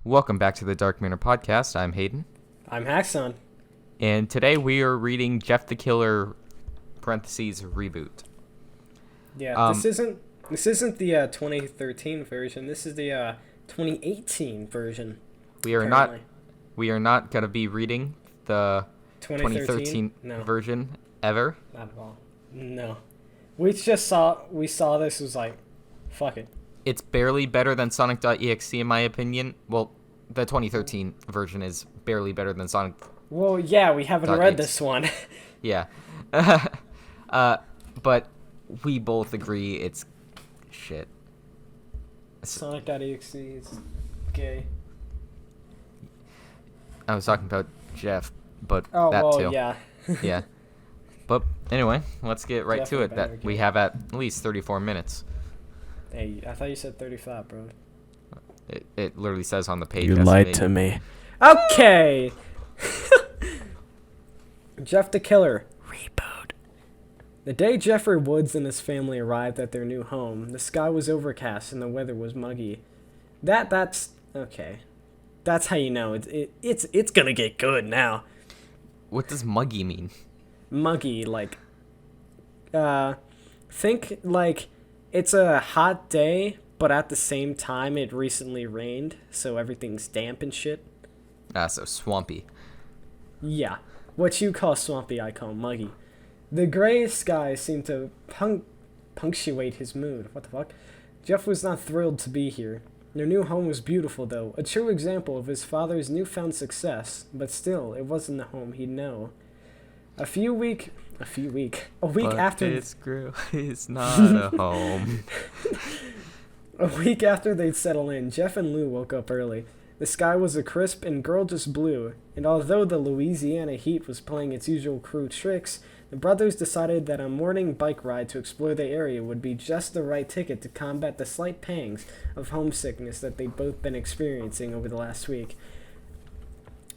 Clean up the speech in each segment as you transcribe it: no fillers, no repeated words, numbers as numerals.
Welcome back to the Dark Manor podcast. I'm Hayden, I'm Haxon. and today we are reading Jeff the Killer (parentheses Reboot). Yeah, Um, this isn't the 2013 version. This is the 2018 version. we are Apparently. not gonna be reading the 2013? 2013 No, version ever. not at all. No, we saw this, was like, fuck it. It's barely better than Sonic.exe in my opinion. Well, the 2013 version is barely better than Sonic. Well, yeah, we haven't read this one. Yeah, but we both agree it's shit. Sonic.exe is gay. I was talking about Jeff, but Oh, that well, too. yeah. Yeah. But anyway, let's get right to it. Definitely That we better have at least 34 minutes. Hey, I thought you said 35, bro. It literally says on the page. You lied to me. Okay. Jeff the Killer. Reboot. The day Jeffrey Woods and his family arrived at their new home, the sky was overcast and the weather was muggy. That's okay. That's how you know it's gonna get good now. What does muggy mean? Muggy, like, think like it's a hot day, but at the same time it recently rained, so everything's damp and shit. So swampy. Yeah, what you call swampy, I call muggy. The gray skies seemed to punctuate his mood. What the fuck? Jeff was not thrilled to be here. Their new home was beautiful, though, a true example of his father's newfound success, but still, it wasn't the home he'd know. A week But after this grill is not a home. A week after they'd settled in, Jeff and Lou woke up early. The sky was a crisp and gorgeous blue, and although the Louisiana heat was playing its usual cruel tricks, the brothers decided that a morning bike ride to explore the area would be just the right ticket to combat the slight pangs of homesickness that they'd both been experiencing over the last week.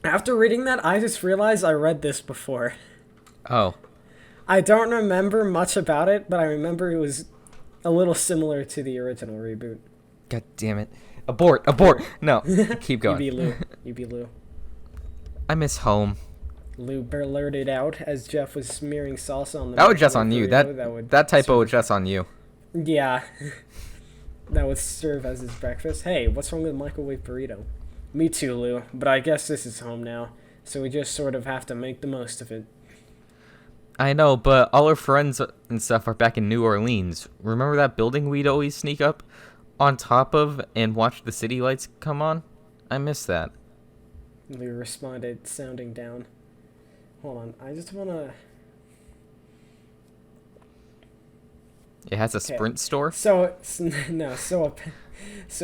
After reading that, I just realized I read this before. Oh, I don't remember much about it, but I remember it was a little similar to the original Reboot. god damn it! Abort! No, keep going. You be Lou. I miss home. Lou blurted out as Jeff was smearing salsa on the. That was just on you. burrito That typo was just on you. Yeah. That would serve as his breakfast. Hey, what's wrong with microwave burrito? Me too, Lou. But I guess this is home now, so we just sort of have to make the most of it. I know, but all our friends and stuff are back in New Orleans. Remember that building we'd always sneak up on top of and watch the city lights come on? I miss that. Lou responded, sounding down. Hold on, I just wanna. It has a Okay. Sprint store? So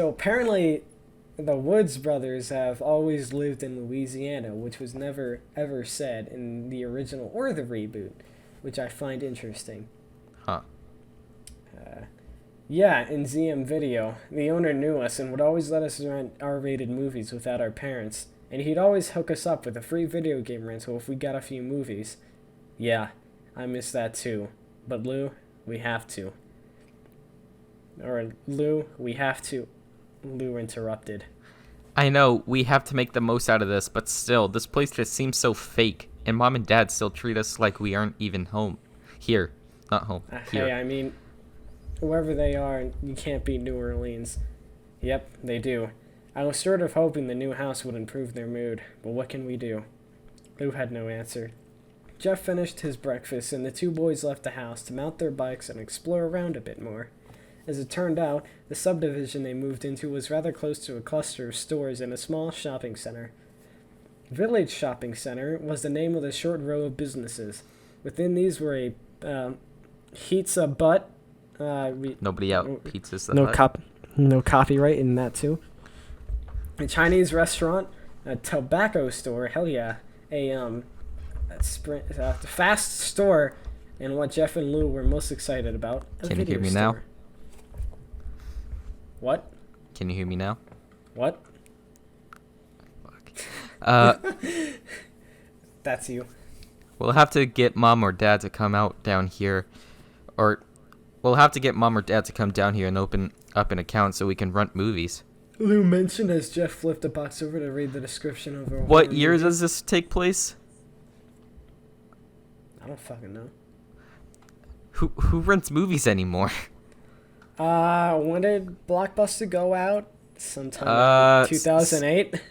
apparently, the Woods brothers have always lived in Louisiana, which was never ever said in the original or the reboot, which I find interesting. Huh. Yeah, in ZM Video, the owner knew us and would always let us rent R-rated movies without our parents, and he'd always hook us up with a free video game rental if we got a few movies. Yeah, I miss that too. But Lou, we have to. Or Lou, we have to. Lou interrupted. I know, we have to make the most out of this, but still, this place just seems so fake, and Mom and Dad still treat us like we aren't even home. Here. Not home. Here. Hey, I mean, whoever they are, you can't beat New Orleans. Yep, they do. I was sort of hoping the new house would improve their mood, but what can we do? Lou had no answer. Jeff finished his breakfast, and the two boys left the house to mount their bikes and explore around a bit more. As it turned out, the subdivision they moved into was rather close to a cluster of stores and a small shopping center. Village Shopping Center was the name of the short row of businesses. Within these were a Pizza Butt. Nobody out. Pizza's the No hut. no copyright in that too. A Chinese restaurant, a tobacco store, hell yeah, a fast store, and what Jeff and Lou were most excited about, a Can you video hear me store. now? What? Can you hear me now? What? Fuck. That's you. We'll have to get Mom or Dad to come out down here, or we'll have to get Mom or Dad to come down here and open up an account so we can rent movies. Lou mentioned as Jeff flipped the box over to read the description of a What horror year movie. does this take place? I don't fucking know. Who rents movies anymore? When did Blockbuster go out? Sometime in 2008.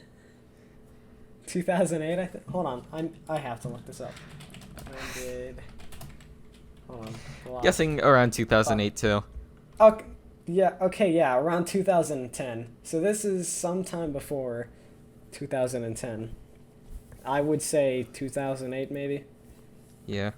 2008, I think. Hold on, I have to look this up. When did? Hold on. Guessing around 2008 too. Okay, yeah, around 2010. So this is sometime before 2010. I would say 2008, maybe. Yeah.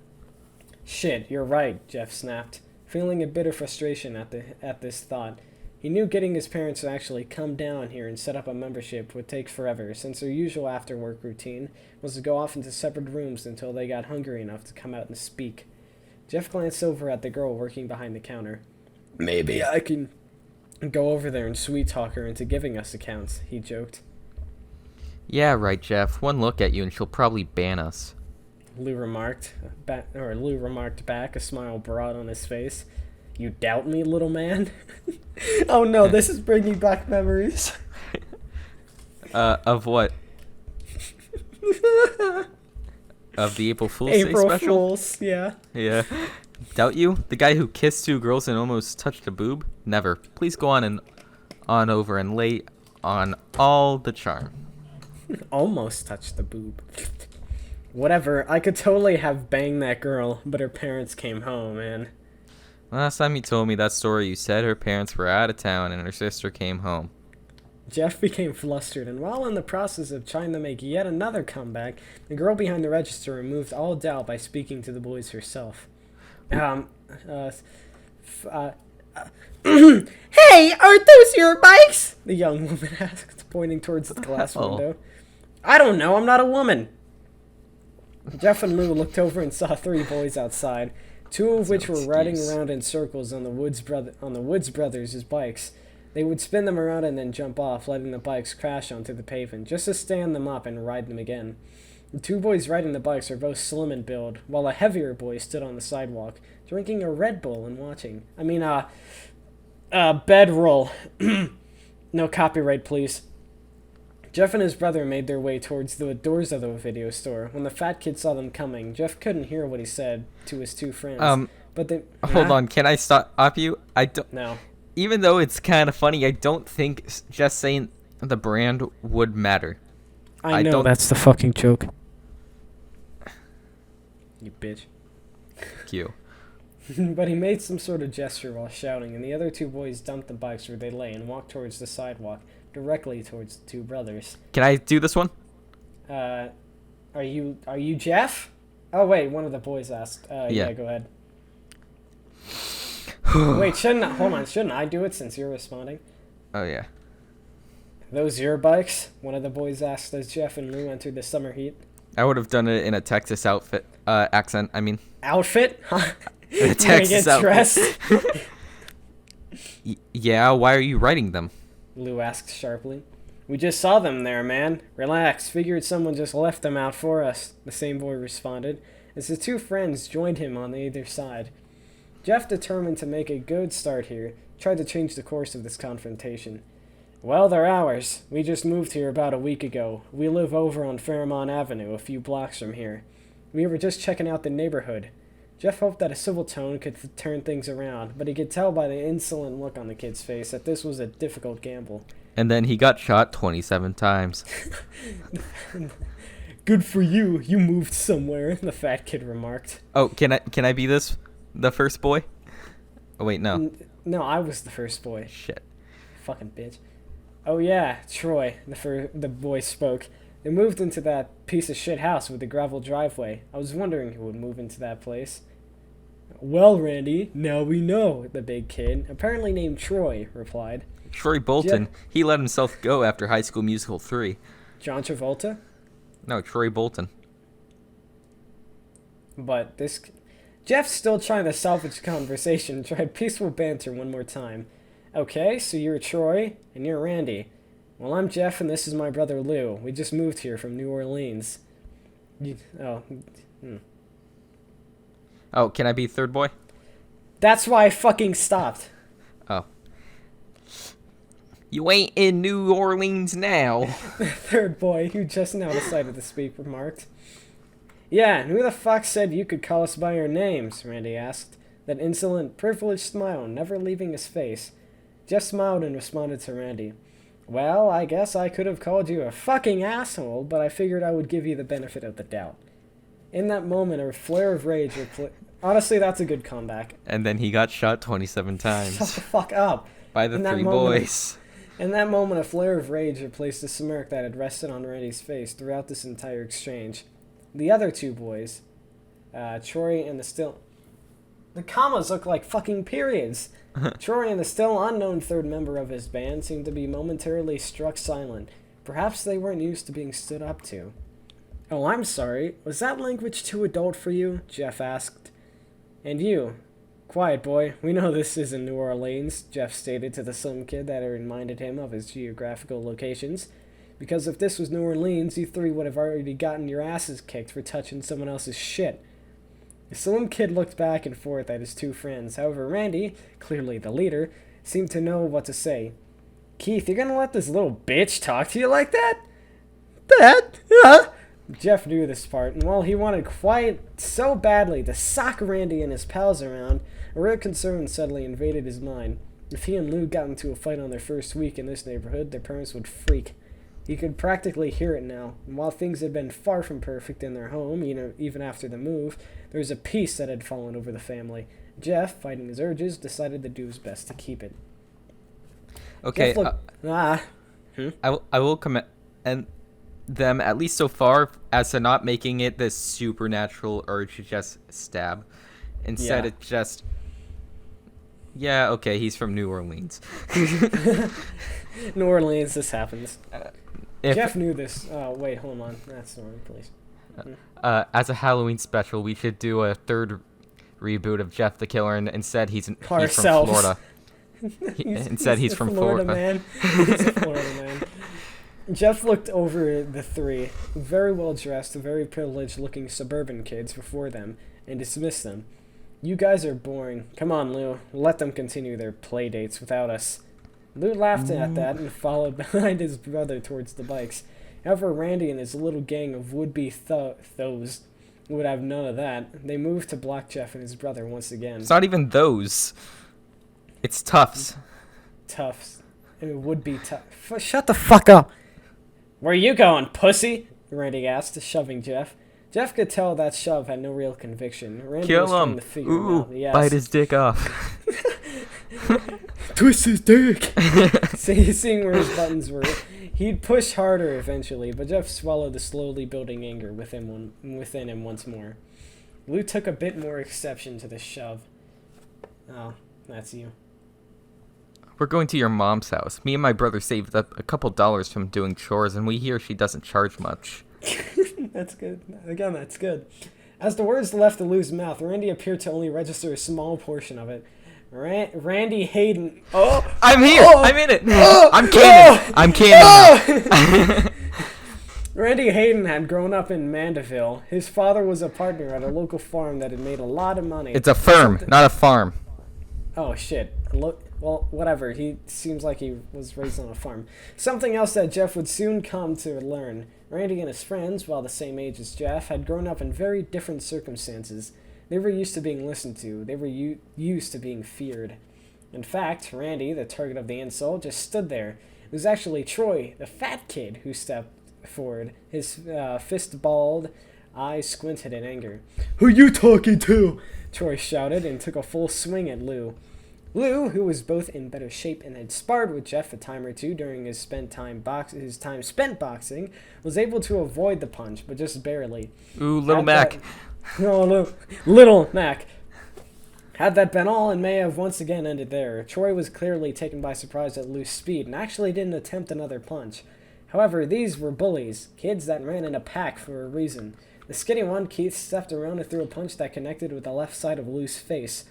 Shit, you're right, Jeff snapped, feeling a bit of frustration at this thought. He knew getting his parents to actually come down here and set up a membership would take forever, since their usual after-work routine was to go off into separate rooms until they got hungry enough to come out and speak. Jeff glanced over at the girl working behind the counter. Maybe I can go over there and sweet-talk her into giving us accounts, he joked. Yeah, right, Jeff. One look at you and she'll probably ban us. Lou remarked back, a smile broad on his face. You doubt me, little man? Oh no, this is bringing back memories. Of what? Of the April Fool's Day April special? Fools, yeah. Yeah. Doubt you? The guy who kissed two girls and almost touched a boob? Never. Please go on over and lay on all the charm. Almost touched the boob. Whatever, I could totally have banged that girl, but her parents came home, and... Last time you told me that story, you said her parents were out of town and her sister came home. Jeff became flustered, and while in the process of trying to make yet another comeback, the girl behind the register removed all doubt by speaking to the boys herself. Hey, aren't those your bikes? The young woman asked, pointing towards the glass window. I don't know, I'm not a woman. Jeff and Lou looked over and saw three boys outside, two of which were riding around in circles on the Woods brothers' bikes. They would spin them around and then jump off, letting the bikes crash onto the pavement, just to stand them up and ride them again. The two boys riding the bikes are both slim in build, while a heavier boy stood on the sidewalk, drinking a Red Bull and watching. Bedroll. No copyright, please. Jeff and his brother made their way towards the doors of the video store. When the fat kid saw them coming, Jeff couldn't hear what he said to his two friends. But they... Hold on, can I stop you? I don't... No. Even though it's kind of funny, I don't think just saying the brand would matter. I know that's the fucking joke. You bitch. Thank you. But he made some sort of gesture while shouting, and the other two boys dumped the bikes where they lay and walked towards the sidewalk, directly towards the two brothers. Can I do this one? Are you Jeff? Oh wait, one of the boys asked. Yeah, go ahead. Wait, shouldn't I do it since you're responding? Oh yeah. Those your bikes? One of the boys asked as Jeff and Lou entered the summer heat. I would have done it in a Texas accent. I mean. Outfit? In a Texas outfit. Dressed? Yeah, why are you writing them? Lou asked sharply. We just saw them there, man. Relax. Figured someone just left them out for us, the same boy responded, as the two friends joined him on either side. Jeff, determined to make a good start here, tried to change the course of this confrontation. Well, they're ours. We just moved here about a week ago. We live over on Fairmont Avenue, a few blocks from here. We were just checking out the neighborhood. Jeff hoped that a civil tone could turn things around, but he could tell by the insolent look on the kid's face that this was a difficult gamble. And then he got shot 27 times. Good for you. You moved somewhere, the fat kid remarked. Oh, can I be the first boy? Oh wait, no. No, I was the first boy. Shit. Fucking bitch. Oh yeah, Troy, the boy spoke. They moved into that piece of shit house with the gravel driveway. I was wondering who would move into that place. Well, Randy, now we know, the big kid, apparently named Troy, replied. Troy Bolton. He let himself go after High School Musical 3. John Travolta? No, Troy Bolton. But this... Jeff's still trying to salvage conversation and tried peaceful banter one more time. Okay, so you're Troy, and you're Randy. Well, I'm Jeff, and this is my brother Lou. We just moved here from New Orleans. Oh, can I be third boy? That's why I fucking stopped. Oh. You ain't in New Orleans now. The third boy, who just now decided to speak, remarked. Yeah, and who the fuck said you could call us by our names? Randy asked, that insolent, privileged smile never leaving his face. Jeff smiled and responded to Randy. Well, I guess I could have called you a fucking asshole, but I figured I would give you the benefit of the doubt. In that moment, a flare of rage honestly, that's a good comeback. And then he got shot 27 Shut times the fuck up. by the In that three moment- boys. In that moment, a flare of rage replaced the smirk that had rested on Randy's face throughout this entire exchange. The other two boys, Troy and the still... The commas look like fucking periods. Troy and the still unknown third member of his band seemed to be momentarily struck silent. Perhaps they weren't used to being stood up to. Oh, I'm sorry. Was that language too adult for you? Jeff asked. And you? Quiet, boy. We know this isn't New Orleans, Jeff stated to the slim kid that reminded him of his geographical locations. Because if this was New Orleans, you three would have already gotten your asses kicked for touching someone else's shit. The slim kid looked back and forth at his two friends. However, Randy, clearly the leader, seemed to know what to say. Keith, you're gonna let this little bitch talk to you like that? Jeff knew this part, and while he wanted quite so badly to sock Randy and his pals around, a real concern suddenly invaded his mind. If he and Lou got into a fight on their first week in this neighborhood, their parents would freak. He could practically hear it now, and while things had been far from perfect in their home, even after the move, there was a peace that had fallen over the family. Jeff, fighting his urges, decided to do his best to keep it. Okay, I will commend them, at least so far, as to not making it this supernatural urge to just stab. Instead, it's just... Yeah, okay, he's from New Orleans. New Orleans, this happens. If, Jeff knew this. Oh, wait, hold on. That's the wrong place. as a Halloween special, we should do a third reboot of Jeff the Killer, and instead he's from Florida. He's from Florida. Man. He's a Florida man. Jeff looked over the three, very well dressed, very privileged looking suburban kids before them, and dismissed them. You guys are boring. Come on, Lou. Let them continue their play dates without us. Lou laughed at that and followed behind his brother towards the bikes. However, Randy and his little gang of would-be those would have none of that. They moved to block Jeff and his brother once again. It's not even those. It's Tufts. Tufts. It would be tough. Shut the fuck up! Where you going, pussy? Randy asked, shoving Jeff. Jeff could tell that shove had no real conviction. Randy Kill was trying him. to figure Ooh, it out. Yes. bite his dick off. Twist his dick! Seeing where his buttons were, he'd push harder eventually, but Jeff swallowed the slowly building anger within him once more. Lou took a bit more exception to the shove. Oh, that's you. We're going to your mom's house. Me and my brother saved up a couple dollars from doing chores, and we hear she doesn't charge much. That's good. Again, that's good. As the words left Lou's mouth, Randy appeared to only register a small portion of it. Randy Hayden. Oh, I'm here. Oh, I'm in it. Oh, I'm canon. Oh, I'm canon. Randy Hayden had grown up in Mandeville. His father was a partner at a local farm that had made a lot of money. It's a firm, not a farm. Oh, shit. Well, whatever. He seems like he was raised on a farm. Something else that Jeff would soon come to learn. Randy and his friends, while the same age as Jeff, had grown up in very different circumstances. They were used to being listened to. They were used to being feared. In fact, Randy, the target of the insult, just stood there. It was actually Troy, the fat kid, who stepped forward, his fist balled, eyes squinted in anger. "Who you talking to?" Troy shouted and took a full swing at Lou. Lou, who was both in better shape and had sparred with Jeff a time or two during his time spent boxing, was able to avoid the punch, but just barely. Ooh, Little Mac. No, Little Mac. Had that been all, it may have once again ended there. Troy was clearly taken by surprise at Lou's speed and actually didn't attempt another punch. However, these were bullies, kids that ran in a pack for a reason. The skinny one, Keith, stepped around and threw a punch that connected with the left side of Lou's face.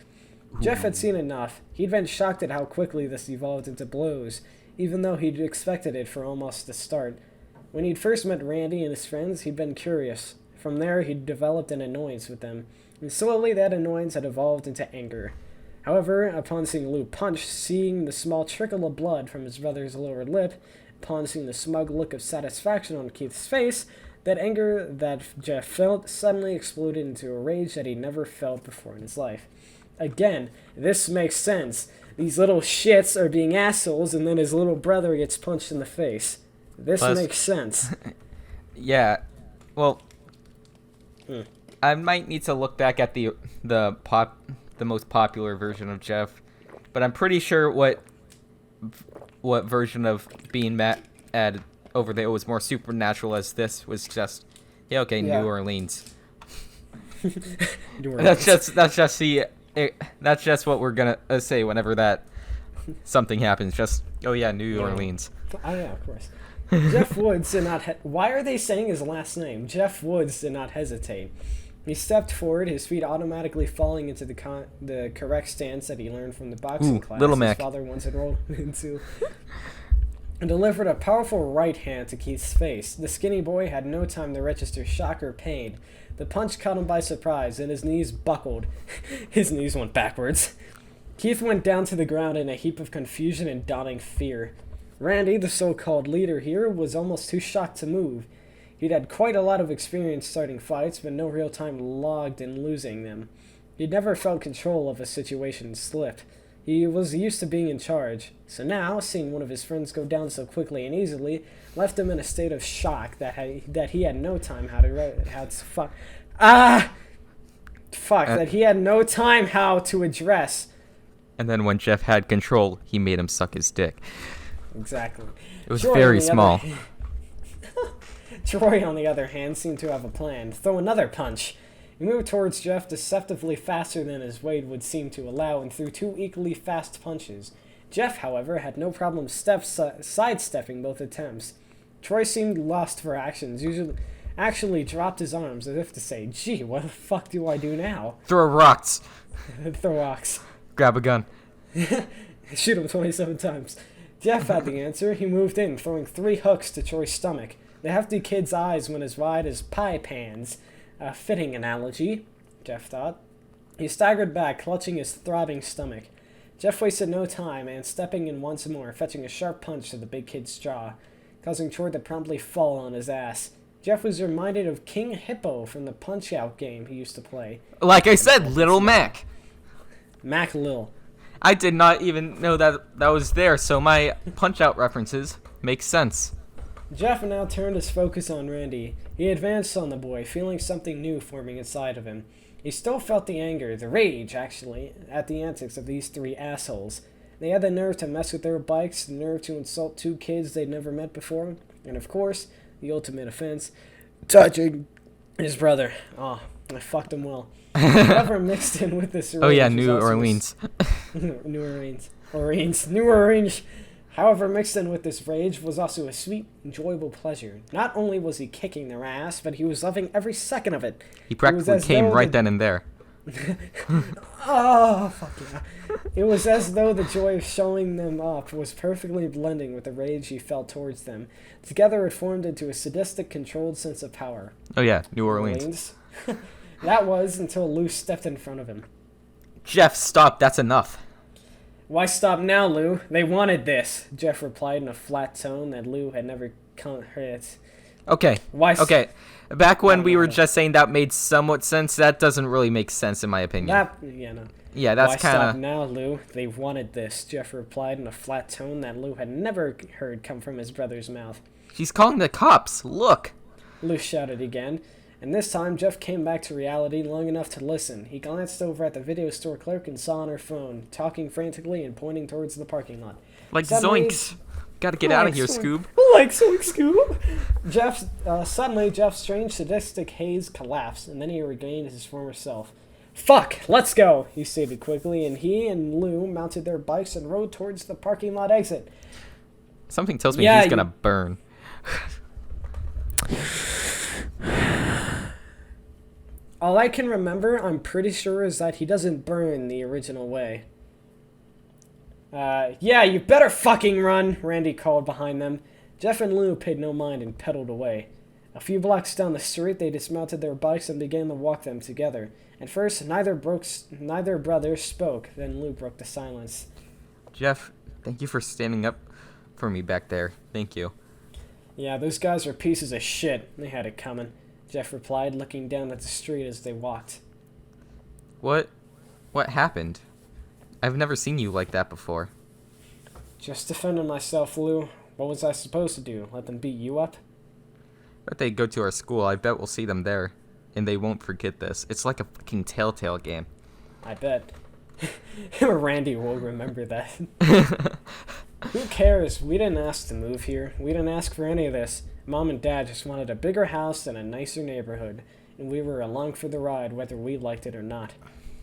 Jeff had seen enough. He'd been shocked at how quickly this evolved into blows, even though he'd expected it for almost the start. When he'd first met Randy and his friends, he'd been curious. From there, he'd developed an annoyance with them, and slowly that annoyance had evolved into anger. However, upon seeing Lou punch, seeing the small trickle of blood from his brother's lower lip, upon seeing the smug look of satisfaction on Keith's face, that anger that Jeff felt suddenly exploded into a rage that he never felt before in his life. Again, this makes sense. These little shits are being assholes, and then his little brother gets punched in the face. This makes sense. Yeah. Well, I might need to look back at the most popular version of Jeff, but I'm pretty sure what version of being mad over there was more supernatural, as this was just New Orleans. New Orleans. That's just what we're gonna say whenever that something happens. Just New Orleans. Oh yeah, of course. Jeff Woods did not. Why are they saying his last name? Jeff Woods did not hesitate. He stepped forward, his feet automatically falling into the correct stance that he learned from the boxing class Little his Mac. father once enrolled into, and delivered a powerful right hand to Keith's face. The skinny boy had no time to register shock or pain. The punch caught him by surprise, and his knees buckled. His knees went backwards. Keith went down to the ground in a heap of confusion and dawning fear. Randy, the so-called leader here, was almost too shocked to move. He'd had quite a lot of experience starting fights, but no real time logged in losing them. He'd never felt control of a situation slip. He was used to being in charge. So now, seeing one of his friends go down so quickly and easily, left him in a state of shock that he had no time that he had no time how to address. And then when Jeff had control, he made him suck his dick. Exactly. It was very small. Troy, on the other hand, seemed to have a plan. Throw another punch. He moved towards Jeff deceptively faster than his weight would seem to allow and threw two equally fast punches. Jeff, however, had no problem sidestepping both attempts. Troy seemed lost for actions, actually dropped his arms as if to say, gee, what the fuck do I do now? Throw rocks. Throw rocks. Grab a gun. Shoot him 27 times. Jeff had the answer. He moved in, throwing 3 hooks to Troy's stomach. The hefty kid's eyes went as wide as pie pans. A fitting analogy, Jeff thought. He staggered back, clutching his throbbing stomach. Jeff wasted no time, and stepping in once more, fetching a sharp punch to the big kid's jaw, causing Troy to promptly fall on his ass. Jeff was reminded of King Hippo from the Punch-Out game he used to play. Like I said, Little Mac. Mac Lil. I did not even know that was there, so my Punch-Out references make sense. Jeff now turned his focus on Randy. He advanced on the boy, feeling something new forming inside of him. He still felt the anger, the rage, actually, at the antics of these 3 assholes. They had the nerve to mess with their bikes, the nerve to insult 2 kids they'd never met before, and of course, the ultimate offense, touching his brother. Oh, I fucked him well. However, mixed in with this rage New Orleans. New Orleans. However, mixed in with this rage was also a sweet, enjoyable pleasure. Not only was he kicking their ass, but he was loving every second of it. He practically came right then and there. Oh, fuck yeah. It was as though the joy of showing them up was perfectly blending with the rage he felt towards them. Together it formed into a sadistic, controlled sense of power. Oh yeah, New Orleans. That was until Lou stepped in front of him. Jeff, stop, that's enough. Why stop now, Lou? They wanted this, Jeff replied in a flat tone that Lou had never heard. Okay. Back when we were just saying that made somewhat sense, that doesn't really make sense in my opinion. Yeah, that's kind of... Why stop now, Lou? They wanted this, Jeff replied in a flat tone that Lou had never heard come from his brother's mouth. She's calling the cops, look! Lou shouted again, and this time Jeff came back to reality long enough to listen. He glanced over at the video store clerk and saw on her phone, talking frantically and pointing towards the parking lot. Like suddenly, zoinks! Gotta get out of here, Scoob. Like zoink, Scoob! Suddenly, Jeff's strange sadistic haze collapsed, and then he regained his former self. Fuck, let's go, he stated quickly, and he and Lou mounted their bikes and rode towards the parking lot exit. Something tells me he's gonna burn. All I can remember, I'm pretty sure, is that he doesn't burn the original way. Yeah, you better fucking run, Randy called behind them. Jeff and Lou paid no mind and pedaled away. A few blocks down the street, they dismounted their bikes and began to walk them together. At first, neither brother spoke. Then Lou broke the silence. Jeff, thank you for standing up for me back there. Thank you. Yeah, those guys are pieces of shit. They had it coming, Jeff replied, looking down at the street as they walked. What happened? I've never seen you like that before. Just defending myself, Lou. What was I supposed to do? Let them beat you up? But they go to our school. I bet we'll see them there. And they won't forget this. It's like a fucking Telltale game. I bet. Randy will remember that. Who cares? We didn't ask to move here. We didn't ask for any of this. Mom and Dad just wanted a bigger house and a nicer neighborhood. And we were along for the ride whether we liked it or not.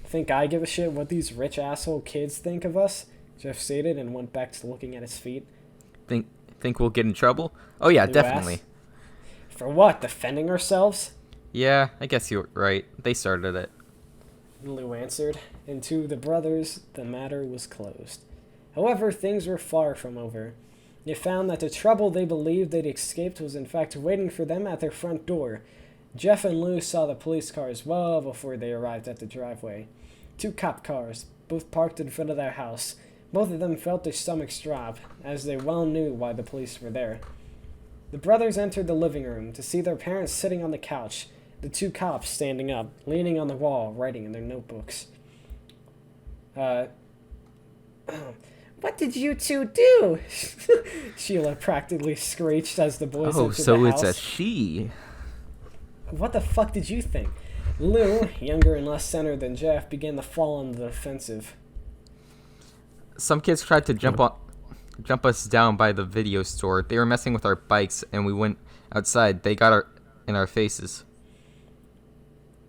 Think I give a shit what these rich asshole kids think of us? Jeff stated and went back to looking at his feet. Think we'll get in trouble? Oh yeah, Lou definitely. asked. For what? Defending ourselves? Yeah, I guess you're right. They started it. Lou answered, and to the brothers, the matter was closed. However, things were far from over. They found that the trouble they believed they'd escaped was in fact waiting for them at their front door. Jeff and Lou saw the police cars well before they arrived at the driveway. 2 cop cars, both parked in front of their house. Both of them felt their stomachs drop, as they well knew why the police were there. The brothers entered the living room to see their parents sitting on the couch, the 2 cops standing up, leaning on the wall, writing in their notebooks. What did you 2 do? Sheila practically screeched as the boys entered the house. Oh, so it's a she. What the fuck did you think? Lou, younger and less centered than Jeff, began to fall on the defensive. Some kids tried to jump us down by the video store. They were messing with our bikes, and we went outside. They got in our faces.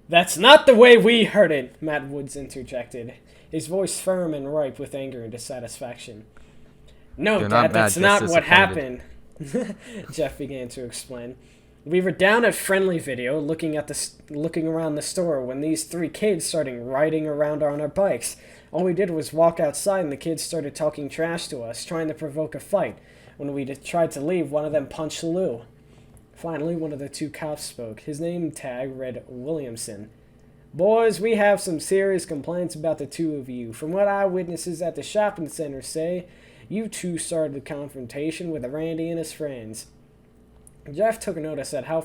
That's not the way we heard it, Matt Woods interjected, his voice firm and ripe with anger and dissatisfaction. No, Dad, that's not what happened, Jeff began to explain. We were down at Friendly Video looking around the store when these 3 kids started riding around on our bikes. All we did was walk outside and the kids started talking trash to us, trying to provoke a fight. When we tried to leave, one of them punched Lou. Finally, one of the 2 cops spoke. His name tag read Williamson. Boys, we have some serious complaints about the 2 of you. From what eyewitnesses at the shopping center say, you 2 started the confrontation with Randy and his friends. Jeff took notice at how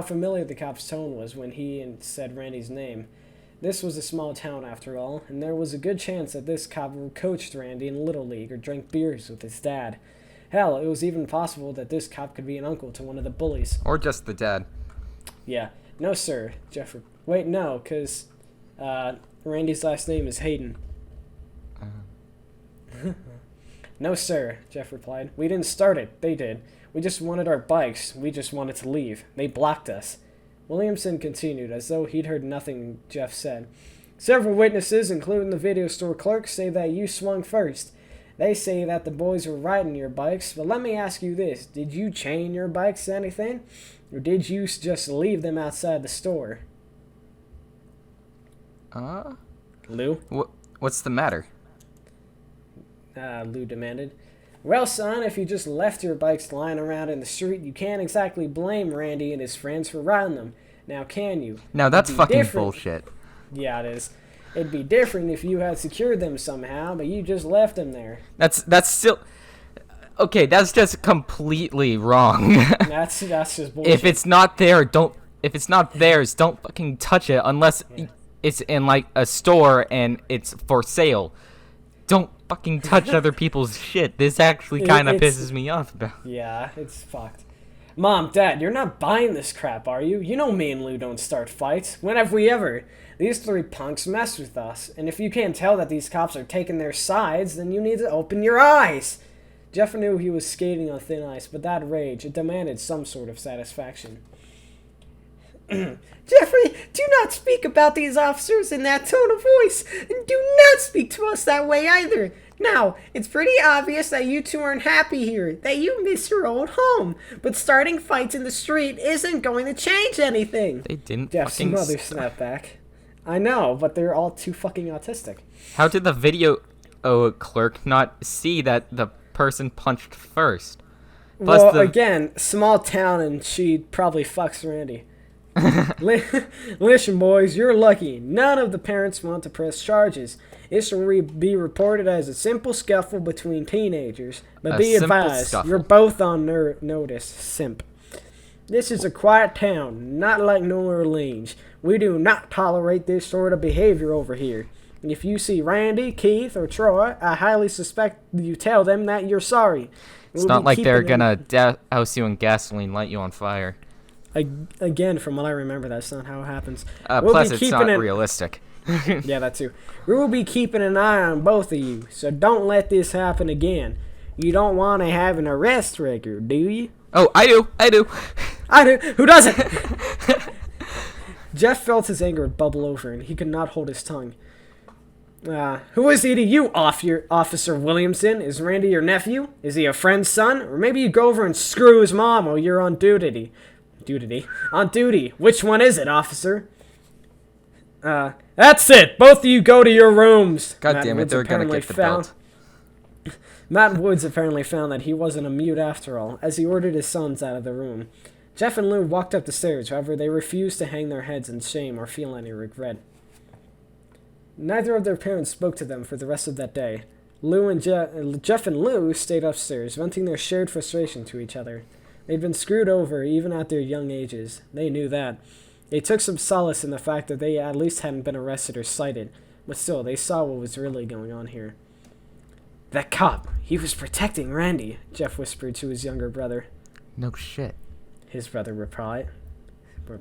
familiar the cop's tone was when he said Randy's name. This was a small town after all, and there was a good chance that this cop coached Randy in Little League or drank beers with his dad. Hell, it was even possible that this cop could be an uncle to one of the bullies. Or just the dad. Yeah. No, sir, Jeff. Wait, no, because Randy's last name is Hayden. No, sir, Jeff replied. We didn't start it. They did. We just wanted our bikes. We just wanted to leave. They blocked us. Williamson continued, as though he'd heard nothing Jeff said. Several witnesses, including the video store clerk, say that you swung first. They say that the boys were riding your bikes, but let me ask you this. Did you chain your bikes to anything? Or did you just leave them outside the store? Lou? What's the matter? Lou demanded. Well, son, if you just left your bikes lying around in the street, you can't exactly blame Randy and his friends for riding them. Now, can you? Now, that's fucking bullshit. Yeah, it is. It'd be different if you had secured them somehow, but you just left them there. That's still... Okay, that's just completely wrong. That's just bullshit. If it's not theirs, don't fucking touch it unless it's in like a store and it's for sale. Don't fucking touch other people's shit. This actually kind of pisses me off about. Yeah, it's fucked. Mom, Dad, you're not buying this crap, are you? You know me and Lou don't start fights. When have we ever? These 3 punks mess with us, and if you can't tell that these cops are taking their sides, then you need to open your eyes. Jeff knew he was skating on thin ice, but that rage, it demanded some sort of satisfaction. Jeffrey, do not speak about these officers in that tone of voice, and do not speak to us that way either. Now, it's pretty obvious that you 2 aren't happy here, that you miss your old home, but starting fights in the street isn't going to change anything. They didn't Jeff's fucking mother snapped back. I know, but they're all too fucking autistic. How did the video clerk not see that the person punched first? Well, again, small town, and she probably fucks Randy. Listen, boys, you're lucky. None of the parents want to press charges. This will be reported as a simple scuffle between teenagers. But be advised, you're both on notice. Simp. This is a quiet town, not like New Orleans. We do not tolerate this sort of behavior over here. If you see Randy, Keith, or Troy, I highly suspect you tell them that you're sorry. It's not like they're gonna douse you in gasoline, light you on fire. Again, from what I remember, that's not how it happens. Plus, it's not realistic. Yeah, that too. We will be keeping an eye on both of you, so don't let this happen again. You don't want to have an arrest record, do you? Oh, I do. I do. Who doesn't? Jeff felt his anger bubble over, and he could not hold his tongue. Who is he to you, Officer Williamson? Is Randy your nephew? Is he a friend's son? Or maybe you go over and screw his mom while you're on duty. On duty. Which one is it, officer? That's it. Both of you go to your rooms. God damn it, they're gonna get the belt. Matt Woods apparently found that he wasn't a mute after all, as he ordered his sons out of the room. Jeff and Lou walked up the stairs, however, they refused to hang their heads in shame or feel any regret. Neither of their parents spoke to them for the rest of that day. Jeff and Lou stayed upstairs, venting their shared frustration to each other. They'd been screwed over even at their young ages. They knew that. They took some solace in the fact that they at least hadn't been arrested or cited, but still, they saw what was really going on here. That cop, he was protecting Randy, Jeff whispered to his younger brother. No shit. His brother replied. Oh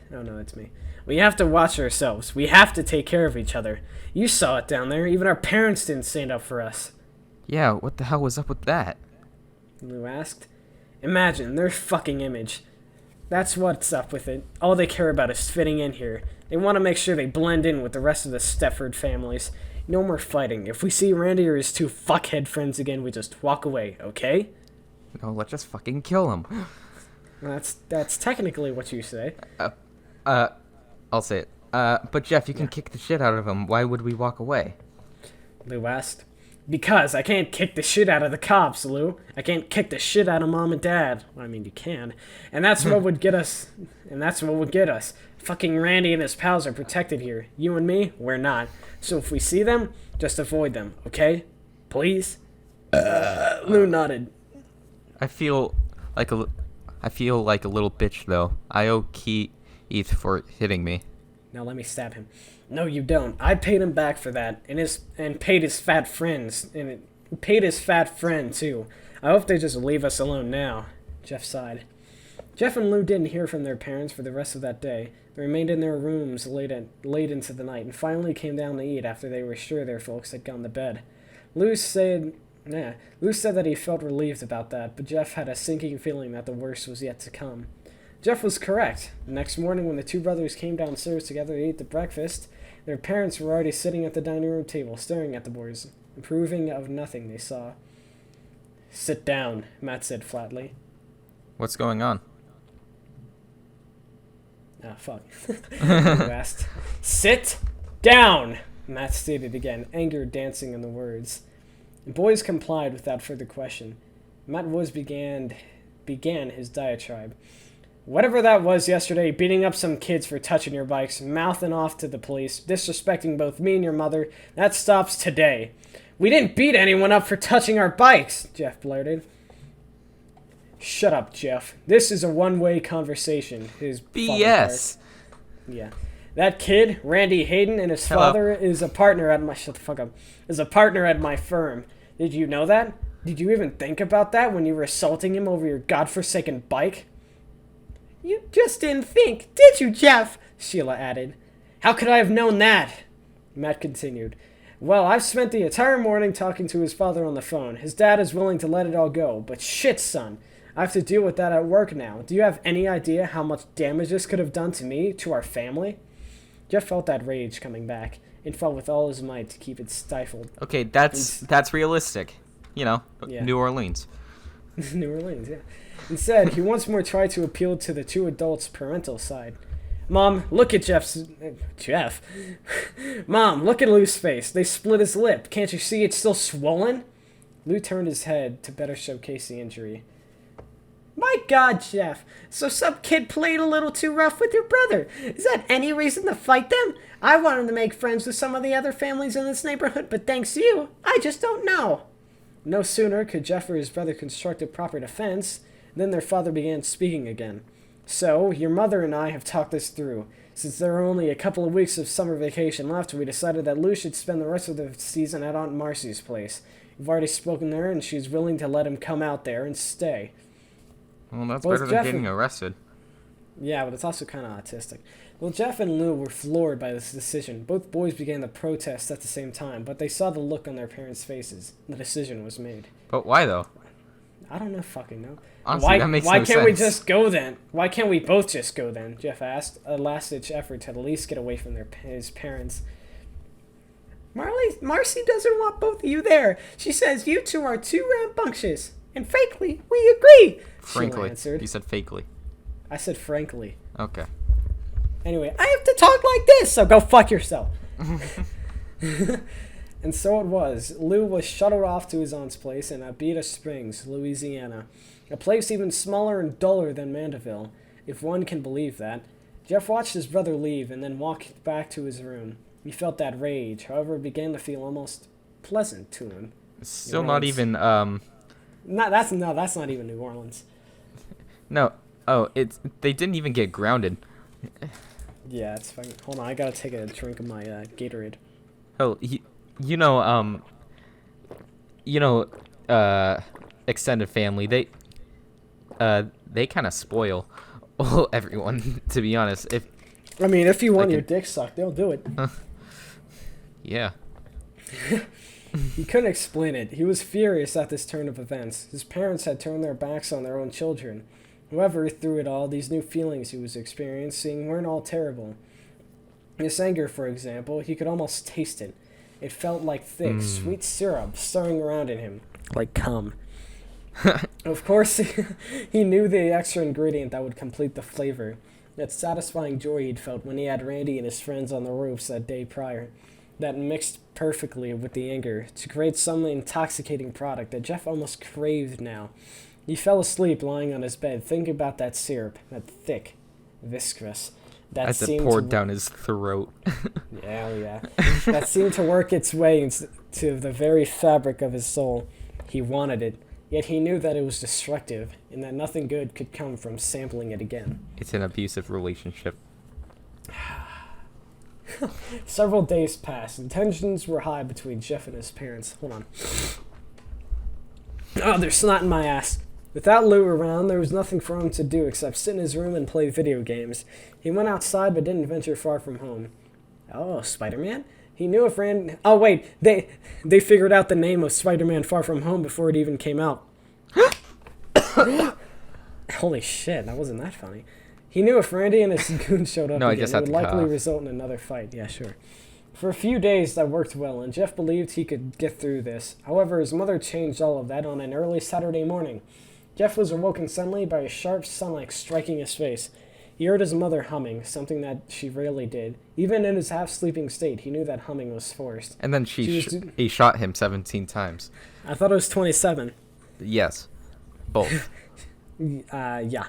no, it's me. We have to watch ourselves. We have to take care of each other. You saw it down there. Even our parents didn't stand up for us. Yeah, what the hell was up with that? Lou asked. Imagine their fucking image. That's what's up with it. All they care about is fitting in here. They want to make sure they blend in with the rest of the Stefford families. No more fighting. If we see Randy or his two fuckhead friends again, we just walk away, okay? No, let's just fucking kill him. That's technically what you say. I'll say it. But Jeff, you can kick the shit out of him. Why would we walk away? Lou asked. Because I can't kick the shit out of the cops, Lou. I can't kick the shit out of Mom and Dad. Well, I mean, you can. And that's what would get us. Fucking Randy and his pals are protected here. You and me, we're not. So if we see them, just avoid them, okay? Please? Lou nodded. I feel like a little bitch, though. I owe Keith for hitting me. Now let me stab him. No, you don't. I paid him back for that, and paid his fat friends, and paid his fat friend too. I hope they just leave us alone now. Jeff sighed. Jeff and Lou didn't hear from their parents for the rest of that day. They remained in their rooms late into the night, and finally came down to eat after they were sure their folks had gone to bed. Lou said that he felt relieved about that, but Jeff had a sinking feeling that the worst was yet to come. Jeff was correct. The next morning, when the two brothers came downstairs together to eat the breakfast, their parents were already sitting at the dining room table, staring at the boys, approving of nothing they saw. Sit down, Matt said flatly. What's going on? Ah, fuck. Lou asked. Sit down, Matt stated again, anger dancing in the words. The boys complied without further question. Matt Woods began his diatribe. Whatever that was yesterday, beating up some kids for touching your bikes, mouthing off to the police, disrespecting both me and your mother, that stops today. We didn't beat anyone up for touching our bikes, Jeff blurted. Shut up, Jeff. This is a one-way conversation. His BS. Yeah. That kid, Randy Hayden, and his father is a partner at my... Shut the fuck up. Is a partner at my firm. Did you know that? Did you even think about that when you were assaulting him over your godforsaken bike? You just didn't think, did you, Jeff? Sheila added. How could I have known that? Matt continued. Well, I've spent the entire morning talking to his father on the phone. His dad is willing to let it all go, but shit, son. I have to deal with that at work now. Do you have any idea how much damage this could have done to me, to our family? Jeff felt that rage coming back, and fought with all his might to keep it stifled. Okay, that's realistic. You know, yeah. New Orleans. New Orleans, yeah. Instead, he once more tried to appeal to the two adults' parental side. Mom, look at Jeff. Mom, look at Lou's face. They split his lip. Can't you see it's still swollen? Lou turned his head to better showcase the injury. My God, Jeff. So some kid played a little too rough with your brother. Is that any reason to fight them? I wanted to make friends with some of the other families in this neighborhood, but thanks to you, I just don't know. No sooner could Jeff or his brother construct a proper defense than their father began speaking again. So, your mother and I have talked this through. Since there are only a couple of weeks of summer vacation left, we decided that Lou should spend the rest of the season at Aunt Marcy's place. We've already spoken to her, and she's willing to let him come out there and stay. Well, that's better than getting arrested. Yeah, but it's also kind of autistic. Well, Jeff and Lou were floored by this decision. Both boys began to protest at the same time, but they saw the look on their parents' faces. The decision was made. But why, though? I don't know fucking know. Honestly, that makes no sense. Why can't we just go then? Why can't we both just go then? Jeff asked, a last-ditch effort to at least get away from his parents. Marcy doesn't want both of you there. She says you two are too rambunctious. And frankly, we agree. Frankly. Answered. You said fakely. I said frankly. Okay. Anyway, I have to talk like this, so go fuck yourself. And so it was. Lou was shuttled off to his aunt's place in Abita Springs, Louisiana. A place even smaller and duller than Mandeville, if one can believe that. Jeff watched his brother leave and then walked back to his room. He felt that rage, however, it began to feel almost pleasant to him. It's still not even, That's not even New Orleans. No. Oh, they didn't even get grounded. Yeah, it's fine. Hold on, I gotta take a drink of my Gatorade. Oh, extended family, they kind of spoil everyone, to be honest. If you want your dick sucked, they'll do it. Yeah. He couldn't explain it. He was furious at this turn of events. His parents had turned their backs on their own children. However, through it all, these new feelings he was experiencing weren't all terrible. This anger, for example, he could almost taste it. It felt like thick, sweet syrup stirring around in him. Like cum. Of course, he knew the extra ingredient that would complete the flavor. That satisfying joy he'd felt when he had Randy and his friends on the roofs that day prior. That mixed perfectly with the anger to create some intoxicating product that Jeff almost craved now. He fell asleep lying on his bed, thinking about that syrup, that thick, viscous. As it poured down his throat. Yeah. That seemed to work its way into the very fabric of his soul. He wanted it, yet he knew that it was destructive, and that nothing good could come from sampling it again. It's an abusive relationship. Several days passed, and tensions were high between Jeff and his parents. Hold on. Oh, there's snot in my ass. Without Lou around, there was nothing for him to do except sit in his room and play video games. He went outside but didn't venture far from home. Oh, Spider-Man? He knew if Rand... Oh, wait. They figured out the name of Spider-Man Far From Home before it even came out. Holy shit, that wasn't that funny. He knew if Randy and his goons showed up again, it would likely result in another fight. Yeah, sure. For a few days, that worked well, and Jeff believed he could get through this. However, his mother changed all of that on an early Saturday morning. Jeff was awoken suddenly by a sharp sunlight striking his face. He heard his mother humming, something that she rarely did. Even in his half-sleeping state, he knew that humming was forced. And then he shot him 17 times. I thought it was 27. Yes. Both. Yeah.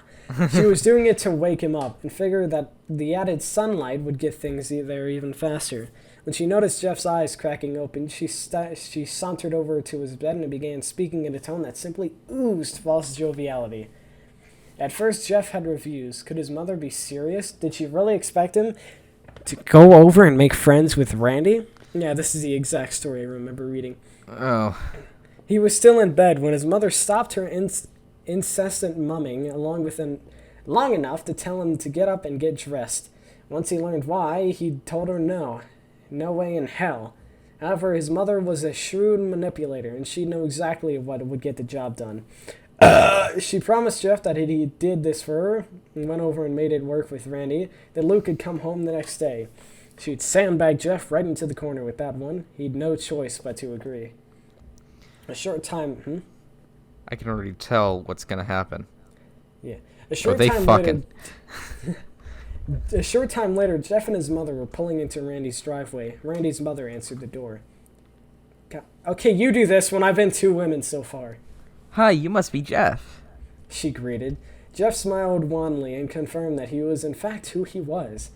She was doing it to wake him up, and figured that the added sunlight would get things there even faster. When she noticed Jeff's eyes cracking open, she sauntered over to his bed and began speaking in a tone that simply oozed false joviality. At first, Jeff had reviews. Could his mother be serious? Did she really expect him to go over and make friends with Randy? Yeah, this is the exact story I remember reading. Oh. He was still in bed when his mother stopped her incessant mumming long enough to tell him to get up and get dressed. Once he learned why, he told her no. No way in hell. However, his mother was a shrewd manipulator, and she knew exactly what would get the job done. She promised Jeff that if he did this for her, and went over and made it work with Randy, that Luke could come home the next day. She'd sandbag Jeff right into the corner with that one. He'd no choice but to agree. A short time... I can already tell what's gonna happen. Yeah. A short time later, Jeff and his mother were pulling into Randy's driveway. Randy's mother answered the door. God. Okay, you do this when I've been 2 women so far. Hi, you must be Jeff. She greeted. Jeff smiled wanly and confirmed that he was in fact who he was.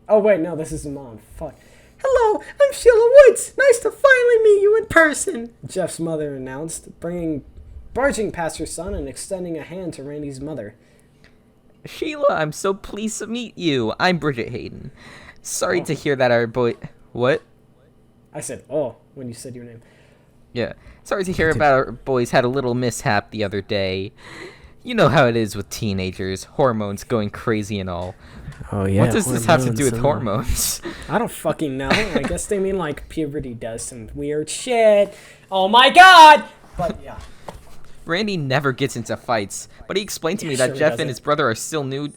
Oh wait, no, this is the mom. Fuck. Hello, I'm Sheila Woods. Nice to finally meet you in person, Jeff's mother announced, barging past her son and extending a hand to Randy's mother. Sheila, I'm so pleased to meet you. I'm Bridget Hayden. Sorry to hear that our boy... What? I said, oh, when you said your name. Yeah. Sorry to hear about our boys had a little mishap the other day. You know how it is with teenagers. Hormones going crazy and all. Oh, yeah. What does this have to do with hormones? I don't fucking know. I guess they mean, like, puberty does some weird shit. Oh, my God! But, yeah. Randy never gets into fights, but he explained to me that Jeff and his brother are still new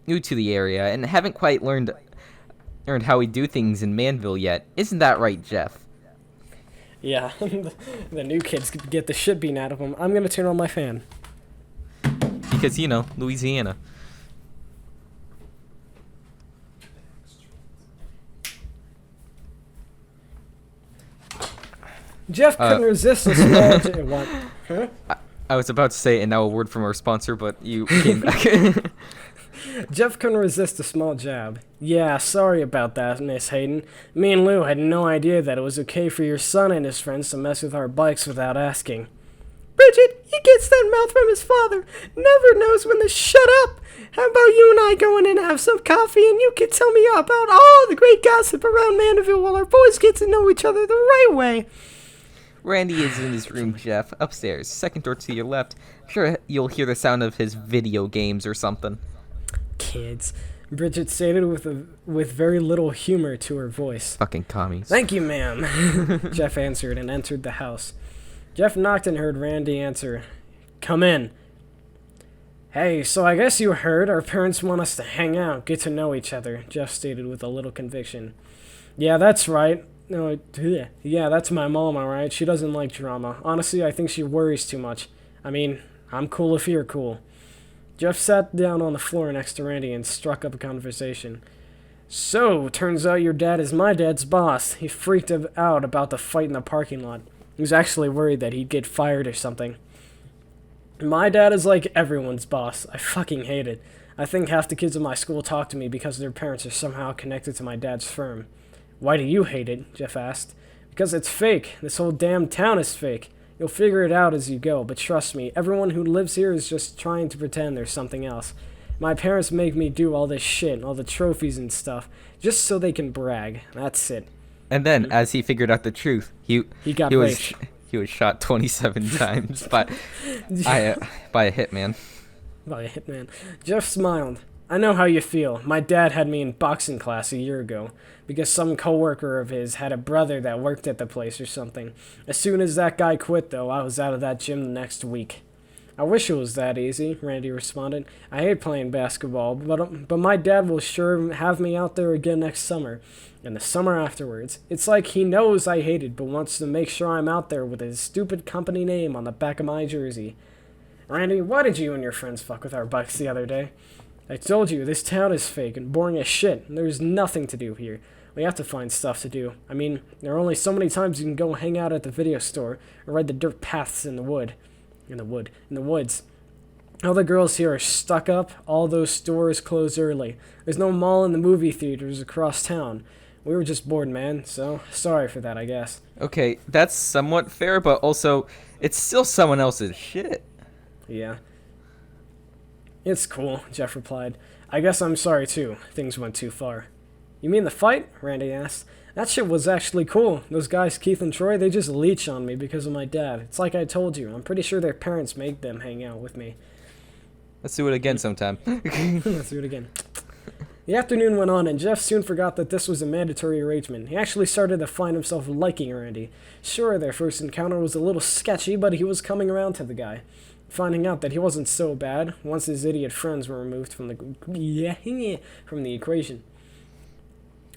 to the area and haven't quite learned how we do things in Manville yet. Isn't that right, Jeff? Yeah, the new kids get the shit beaten out of them. I'm gonna turn on my fan. Because, you know, Louisiana. Jeff couldn't resist a small... What? Huh? I was about to say, and now a word from our sponsor, but you came back. Jeff couldn't resist a small jab. Yeah, sorry about that, Miss Hayden. Me and Lou had no idea that it was okay for your son and his friends to mess with our bikes without asking. Bridget, he gets that mouth from his father. Never knows when to shut up. How about you and I go in and have some coffee and you can tell me about all the great gossip around Mandeville while our boys get to know each other the right way. Randy is in his room, Jeff, upstairs, second door to your left. I'm sure you'll hear the sound of his video games or something. Kids, Bridget stated with very little humor to her voice. Fucking commies. Thank you, ma'am, Jeff answered and entered the house. Jeff knocked and heard Randy answer, "Come in." Hey, so I guess you heard our parents want us to hang out, get to know each other, Jeff stated with a little conviction. Yeah, that's right. No, yeah, that's my mom, alright? She doesn't like drama. Honestly, I think she worries too much. I mean, I'm cool if you're cool. Jeff sat down on the floor next to Randy and struck up a conversation. So, turns out your dad is my dad's boss. He freaked out about the fight in the parking lot. He was actually worried that he'd get fired or something. My dad is like everyone's boss. I fucking hate it. I think half the kids in my school talk to me because their parents are somehow connected to my dad's firm. Why do you hate it? Jeff asked. Because it's fake. This whole damn town is fake. You'll figure it out as you go, but trust me, everyone who lives here is just trying to pretend there's something else. My parents make me do all this shit, all the trophies and stuff, just so they can brag. That's it. And then, as he figured out the truth, he was shot 27 times by a hitman. By a hitman. Jeff smiled. I know how you feel. My dad had me in boxing class a year ago because some coworker of his had a brother that worked at the place or something. As soon as that guy quit, though, I was out of that gym the next week. I wish it was that easy, Randy responded. I hate playing basketball, but my dad will sure have me out there again next summer, and the summer afterwards. It's like he knows I hate it, but wants to make sure I'm out there with his stupid company name on the back of my jersey. Randy, why did you and your friends fuck with our bikes the other day? I told you, this town is fake and boring as shit, and there's nothing to do here. We have to find stuff to do. I mean, there are only so many times you can go hang out at the video store or ride the dirt paths in the woods. All the girls here are stuck up. All those stores close early. There's no mall and the movie theaters across town. We were just bored, man, so sorry for that, I guess. Okay, that's somewhat fair, but also, it's still someone else's shit. Yeah. It's cool, Jeff replied. I guess I'm sorry, too. Things went too far. You mean the fight? Randy asked. That shit was actually cool. Those guys, Keith and Troy, they just leech on me because of my dad. It's like I told you. I'm pretty sure their parents made them hang out with me. Let's do it again sometime. Let's do it again. The afternoon went on, and Jeff soon forgot that this was a mandatory arrangement. He actually started to find himself liking Randy. Sure, their first encounter was a little sketchy, but he was coming around to the guy. Finding out that he wasn't so bad once his idiot friends were removed from the equation.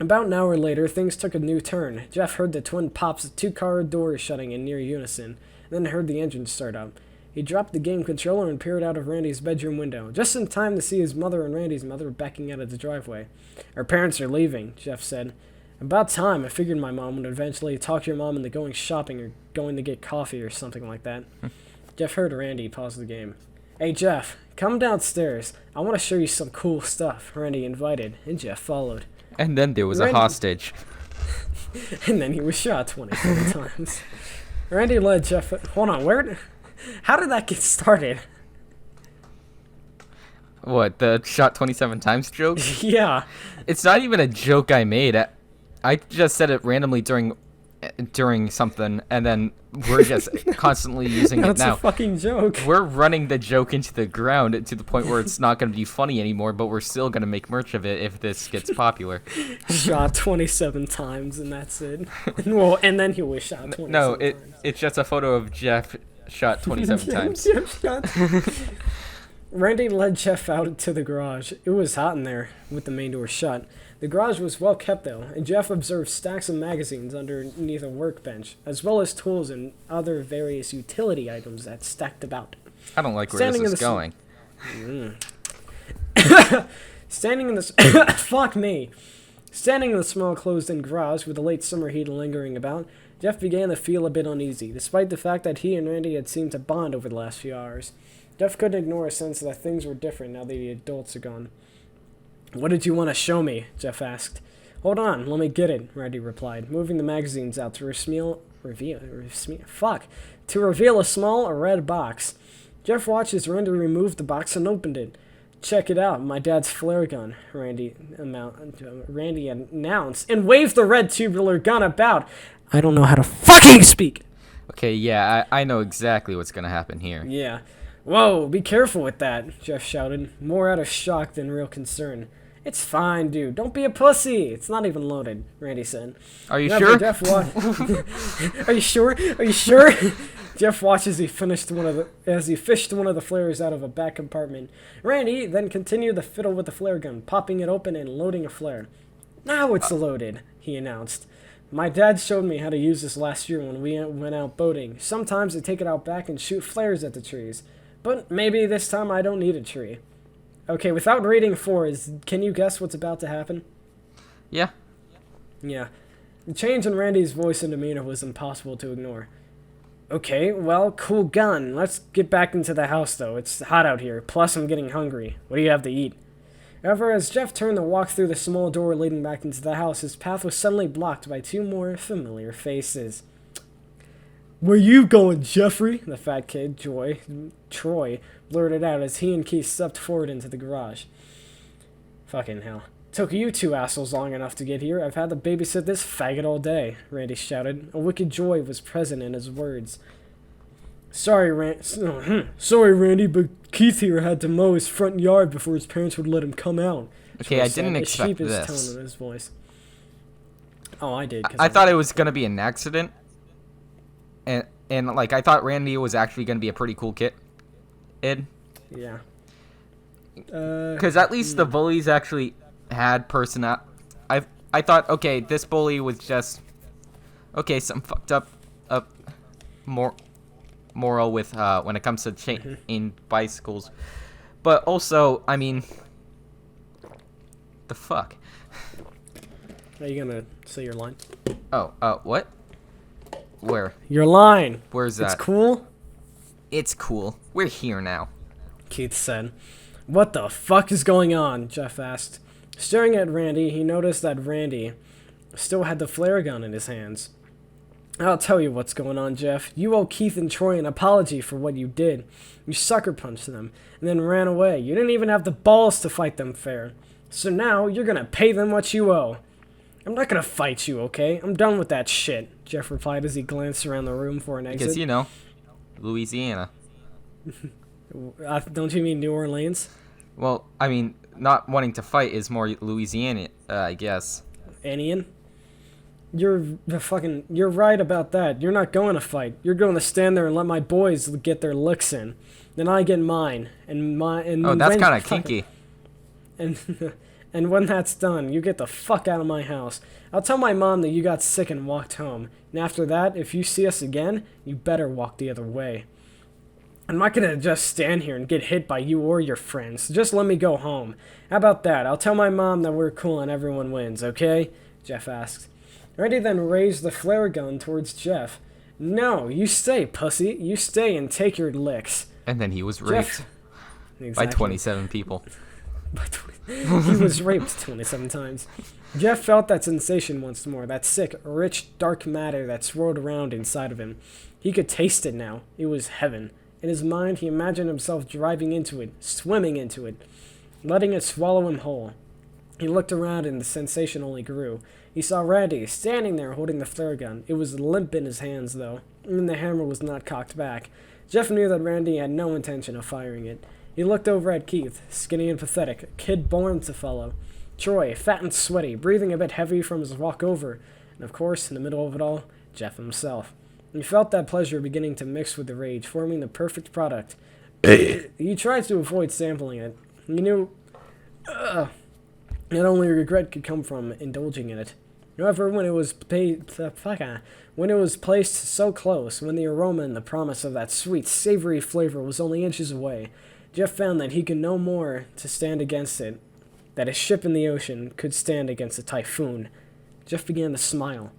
About an hour later, things took a new turn. Jeff heard the twin pops of 2 car doors shutting in near unison, then heard the engine start up. He dropped the game controller and peered out of Randy's bedroom window, just in time to see his mother and Randy's mother backing out of the driveway. Our parents are leaving, Jeff said. About time. I figured my mom would eventually talk your mom into going shopping or going to get coffee or something like that. Jeff heard Randy pause the game. Hey, Jeff, come downstairs. I want to show you some cool stuff. Randy invited, and Jeff followed. And then there was a hostage. And then he was shot 27 times. Randy led Jeff... Hold on, how did that get started? What, the shot 27 times joke? Yeah. It's not even a joke I made. I just said it randomly during something, and then we're just constantly using it now. That's a fucking joke. We're running the joke into the ground to the point where it's not going to be funny anymore, but we're still going to make merch of it if this gets popular. Shot 27 times, and that's it. Well, and then he was shot 27 times. It's just a photo of Jeff shot 27 times. Jeff shot. Randy led Jeff out to the garage. It was hot in there, with the main door shut. The garage was well kept, though, and Jeff observed stacks of magazines underneath a workbench, as well as tools and other various utility items that stacked about. I don't like where this is going. Standing in the... Fuck me. Standing in the small closed-in garage with the late summer heat lingering about, Jeff began to feel a bit uneasy, despite the fact that he and Randy had seemed to bond over the last few hours. Jeff couldn't ignore a sense that things were different now that the adults are gone. What did you want to show me? Jeff asked. Hold on, let me get it, Randy replied, moving the magazines out to reveal a small red box. Jeff watched as Randy removed the box and opened it. Check it out, my dad's flare gun, Randy announced, and waved the red tubular gun about. I don't know how to fucking speak! Okay, yeah, I know exactly what's gonna happen here. Yeah. Whoa, be careful with that, Jeff shouted, more out of shock than real concern. It's fine, dude. Don't be a pussy. It's not even loaded, Randy said. Are you sure? Are you sure? Are you sure? Jeff watched as he fished one of the flares out of a back compartment. Randy then continued to fiddle with the flare gun, popping it open and loading a flare. Now it's loaded, he announced. My dad showed me how to use this last year when we went out boating. Sometimes I take it out back and shoot flares at the trees. But maybe this time I don't need a tree. Okay, without reading 4, can you guess what's about to happen? Yeah. Yeah. The change in Randy's voice and demeanor was impossible to ignore. Okay, well, cool gun. Let's get back into the house, though. It's hot out here. Plus, I'm getting hungry. What do you have to eat? However, as Jeff turned to walk through the small door leading back into the house, his path was suddenly blocked by 2 more familiar faces. Where you going, Jeffrey? The fat kid, Troy, blurted out as he and Keith stepped forward into the garage. Fucking hell. Took you 2 assholes long enough to get here. I've had to babysit this faggot all day, Randy shouted. A wicked joy was present in his words. Sorry, Randy, but Keith here had to mow his front yard before his parents would let him come out. Okay, Troy I didn't expect this. A sheepish tone in his voice. Oh, I did. I thought it was going to be an accident. And like, I thought Randy was actually going to be a pretty cool kid. Yeah. Because at least the bullies actually had personality. I thought, okay, this bully was just... Okay, some fucked up moral with when it comes to in bicycles. But also, I mean... The fuck? Are you going to say your line? Oh, what? Where? Your line. Where's that? It's cool? It's cool. We're here now. Keith said. What the fuck is going on? Jeff asked. Staring at Randy, he noticed that Randy still had the flare gun in his hands. I'll tell you what's going on, Jeff. You owe Keith and Troy an apology for what you did. You sucker punched them, and then ran away. You didn't even have the balls to fight them fair. So now, you're gonna pay them what you owe. I'm not gonna fight you, okay? I'm done with that shit, Jeff replied as he glanced around the room for an exit. Because, you know, Louisiana. Don't you mean New Orleans? Well, I mean, not wanting to fight is more Louisiana, I guess. Anian? You're right about that. You're not going to fight. You're going to stand there and let my boys get their licks in. Then I get mine. Oh, that's kind of kinky. And when that's done, you get the fuck out of my house. I'll tell my mom that you got sick and walked home. And after that, if you see us again, you better walk the other way. I'm not gonna just stand here and get hit by you or your friends. Just let me go home. How about that? I'll tell my mom that we're cool and everyone wins, okay? Jeff asked. Randy then raised the flare gun towards Jeff. No, you stay, pussy. You stay and take your licks. And then he was raped by 27 people. He was raped 27 times. Jeff felt that sensation once more, that sick, rich, dark matter that swirled around inside of him. He could taste it now. It was heaven. In his mind, he imagined himself driving into it, swimming into it, letting it swallow him whole. He looked around and the sensation only grew. He saw Randy standing there holding the flare gun. It was limp in his hands, though, and the hammer was not cocked back. Jeff knew that Randy had no intention of firing it. He looked over at Keith, skinny and pathetic, a kid born to follow. Troy, fat and sweaty, breathing a bit heavy from his walk over. And of course, in the middle of it all, Jeff himself. He felt that pleasure beginning to mix with the rage, forming the perfect product. He tried to avoid sampling it. He knew that only regret could come from indulging in it. However, when it was placed so close, when the aroma and the promise of that sweet, savory flavor was only inches away, Jeff found that he could no more to stand against it, that a ship in the ocean could stand against a typhoon. Jeff began to smile.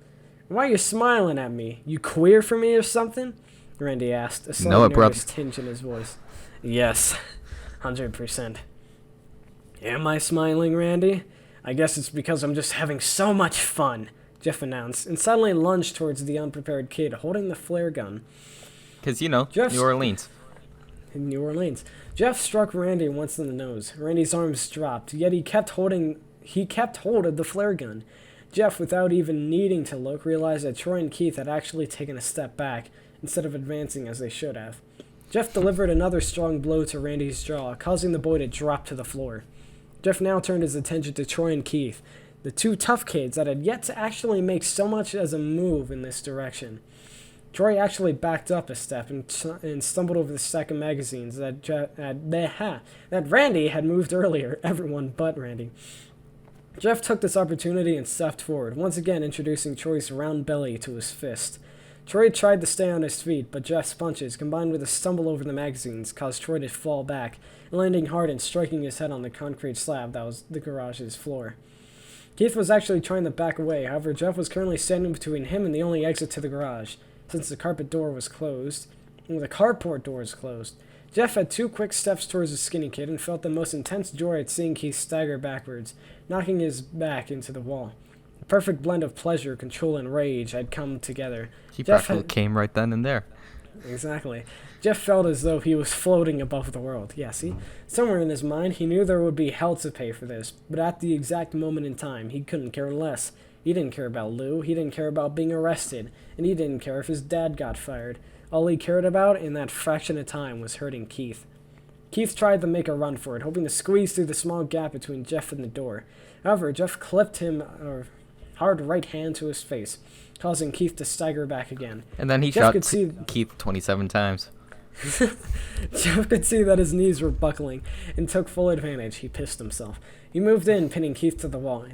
Why are you smiling at me? You queer for me or something? Randy asked, a slight nervous tinge in his voice. Yes, 100%. Am I smiling, Randy? I guess it's because I'm just having so much fun, Jeff announced, and suddenly lunged towards the unprepared kid holding the flare gun. Because, New Orleans. In New Orleans. Jeff struck Randy once in the nose. Randy's arms dropped, yet he kept hold of the flare gun. Jeff, without even needing to look, realized that Troy and Keith had actually taken a step back, instead of advancing as they should have. Jeff delivered another strong blow to Randy's jaw, causing the boy to drop to the floor. Jeff now turned his attention to Troy and Keith, the two tough kids that had yet to actually make so much as a move in this direction. Troy actually backed up a step and stumbled over the stack of magazines that Randy had moved earlier, everyone but Randy. Jeff took this opportunity and stepped forward, once again introducing Troy's round belly to his fist. Troy tried to stay on his feet, but Jeff's punches, combined with a stumble over the magazines, caused Troy to fall back, landing hard and striking his head on the concrete slab that was the garage's floor. Keith was actually trying to back away, however Jeff was currently standing between him and the only exit to the garage, since the carport door was closed. Jeff had 2 quick steps towards the skinny kid and felt the most intense joy at seeing Keith stagger backwards, knocking his back into the wall. A perfect blend of pleasure, control, and rage had come together. He practically came right then and there. Exactly. Jeff felt as though he was floating above the world. Yeah, see? Somewhere in his mind, he knew there would be hell to pay for this, but at the exact moment in time, he couldn't care less. He didn't care about Lou, he didn't care about being arrested, and he didn't care if his dad got fired. All he cared about in that fraction of time was hurting Keith. Keith tried to make a run for it, hoping to squeeze through the small gap between Jeff and the door. However, Jeff clipped him a hard right hand to his face, causing Keith to stagger back again. And then he shot Keith 27 times. Jeff could see that his knees were buckling and took full advantage. He pissed himself. He moved in, pinning Keith to the wall,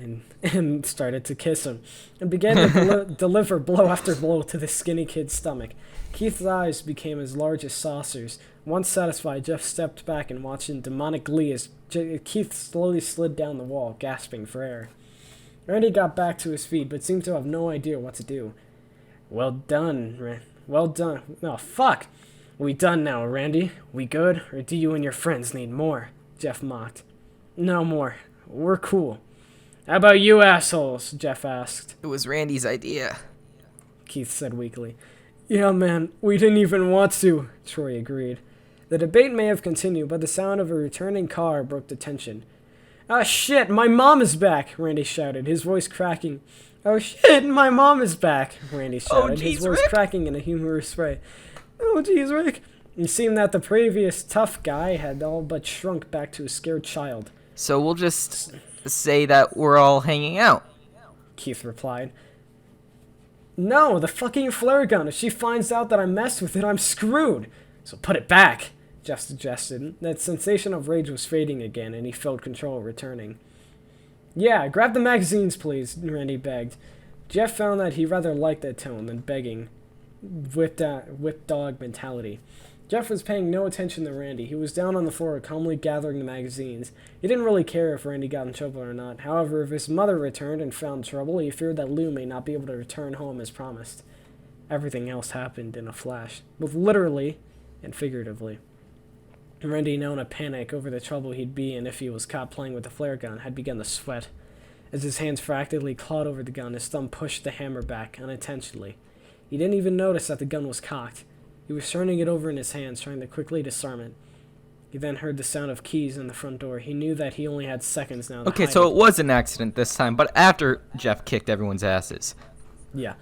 and started to kiss him, and began to deliver blow after blow to the skinny kid's stomach. Keith's eyes became as large as saucers. Once satisfied, Jeff stepped back and watched in demonic glee as Keith slowly slid down the wall, gasping for air. Randy got back to his feet, but seemed to have no idea what to do. Well done. Oh, fuck! We done now, Randy? We good? Or do you and your friends need more? Jeff mocked. No more. We're cool. How about you assholes? Jeff asked. It was Randy's idea, Keith said weakly. Yeah, man, we didn't even want to, Troy agreed. The debate may have continued, but the sound of a returning car broke the tension. Oh shit, my mom is back, Randy shouted, his voice cracking. Oh shit, my mom is back, Randy shouted, his voice cracking in a humorous way. Oh geez, Rick. It seemed that the previous tough guy had all but shrunk back to a scared child. So we'll just say that we're all hanging out, Keith replied. No, the fucking flare gun. If she finds out that I messed with it, I'm screwed. So put it back, Jeff suggested. That sensation of rage was fading again, and he felt control returning. Yeah, grab the magazines, please, Randy begged. Jeff found that he rather liked that tone than begging. Whip dog mentality. Jeff was paying no attention to Randy. He was down on the floor, calmly gathering the magazines. He didn't really care if Randy got in trouble or not. However, if his mother returned and found trouble, he feared that Lou may not be able to return home as promised. Everything else happened in a flash, both literally and figuratively. Randy, now in a panic over the trouble he'd be in if he was caught playing with the flare gun, had begun to sweat. As his hands frantically clawed over the gun, his thumb pushed the hammer back, unintentionally. He didn't even notice that the gun was cocked. He was turning it over in his hands, trying to quickly disarm it. He then heard the sound of keys in the front door. He knew that he only had seconds now to Okay, hide so it. it was an accident this time, but after Jeff kicked everyone's asses. Yeah.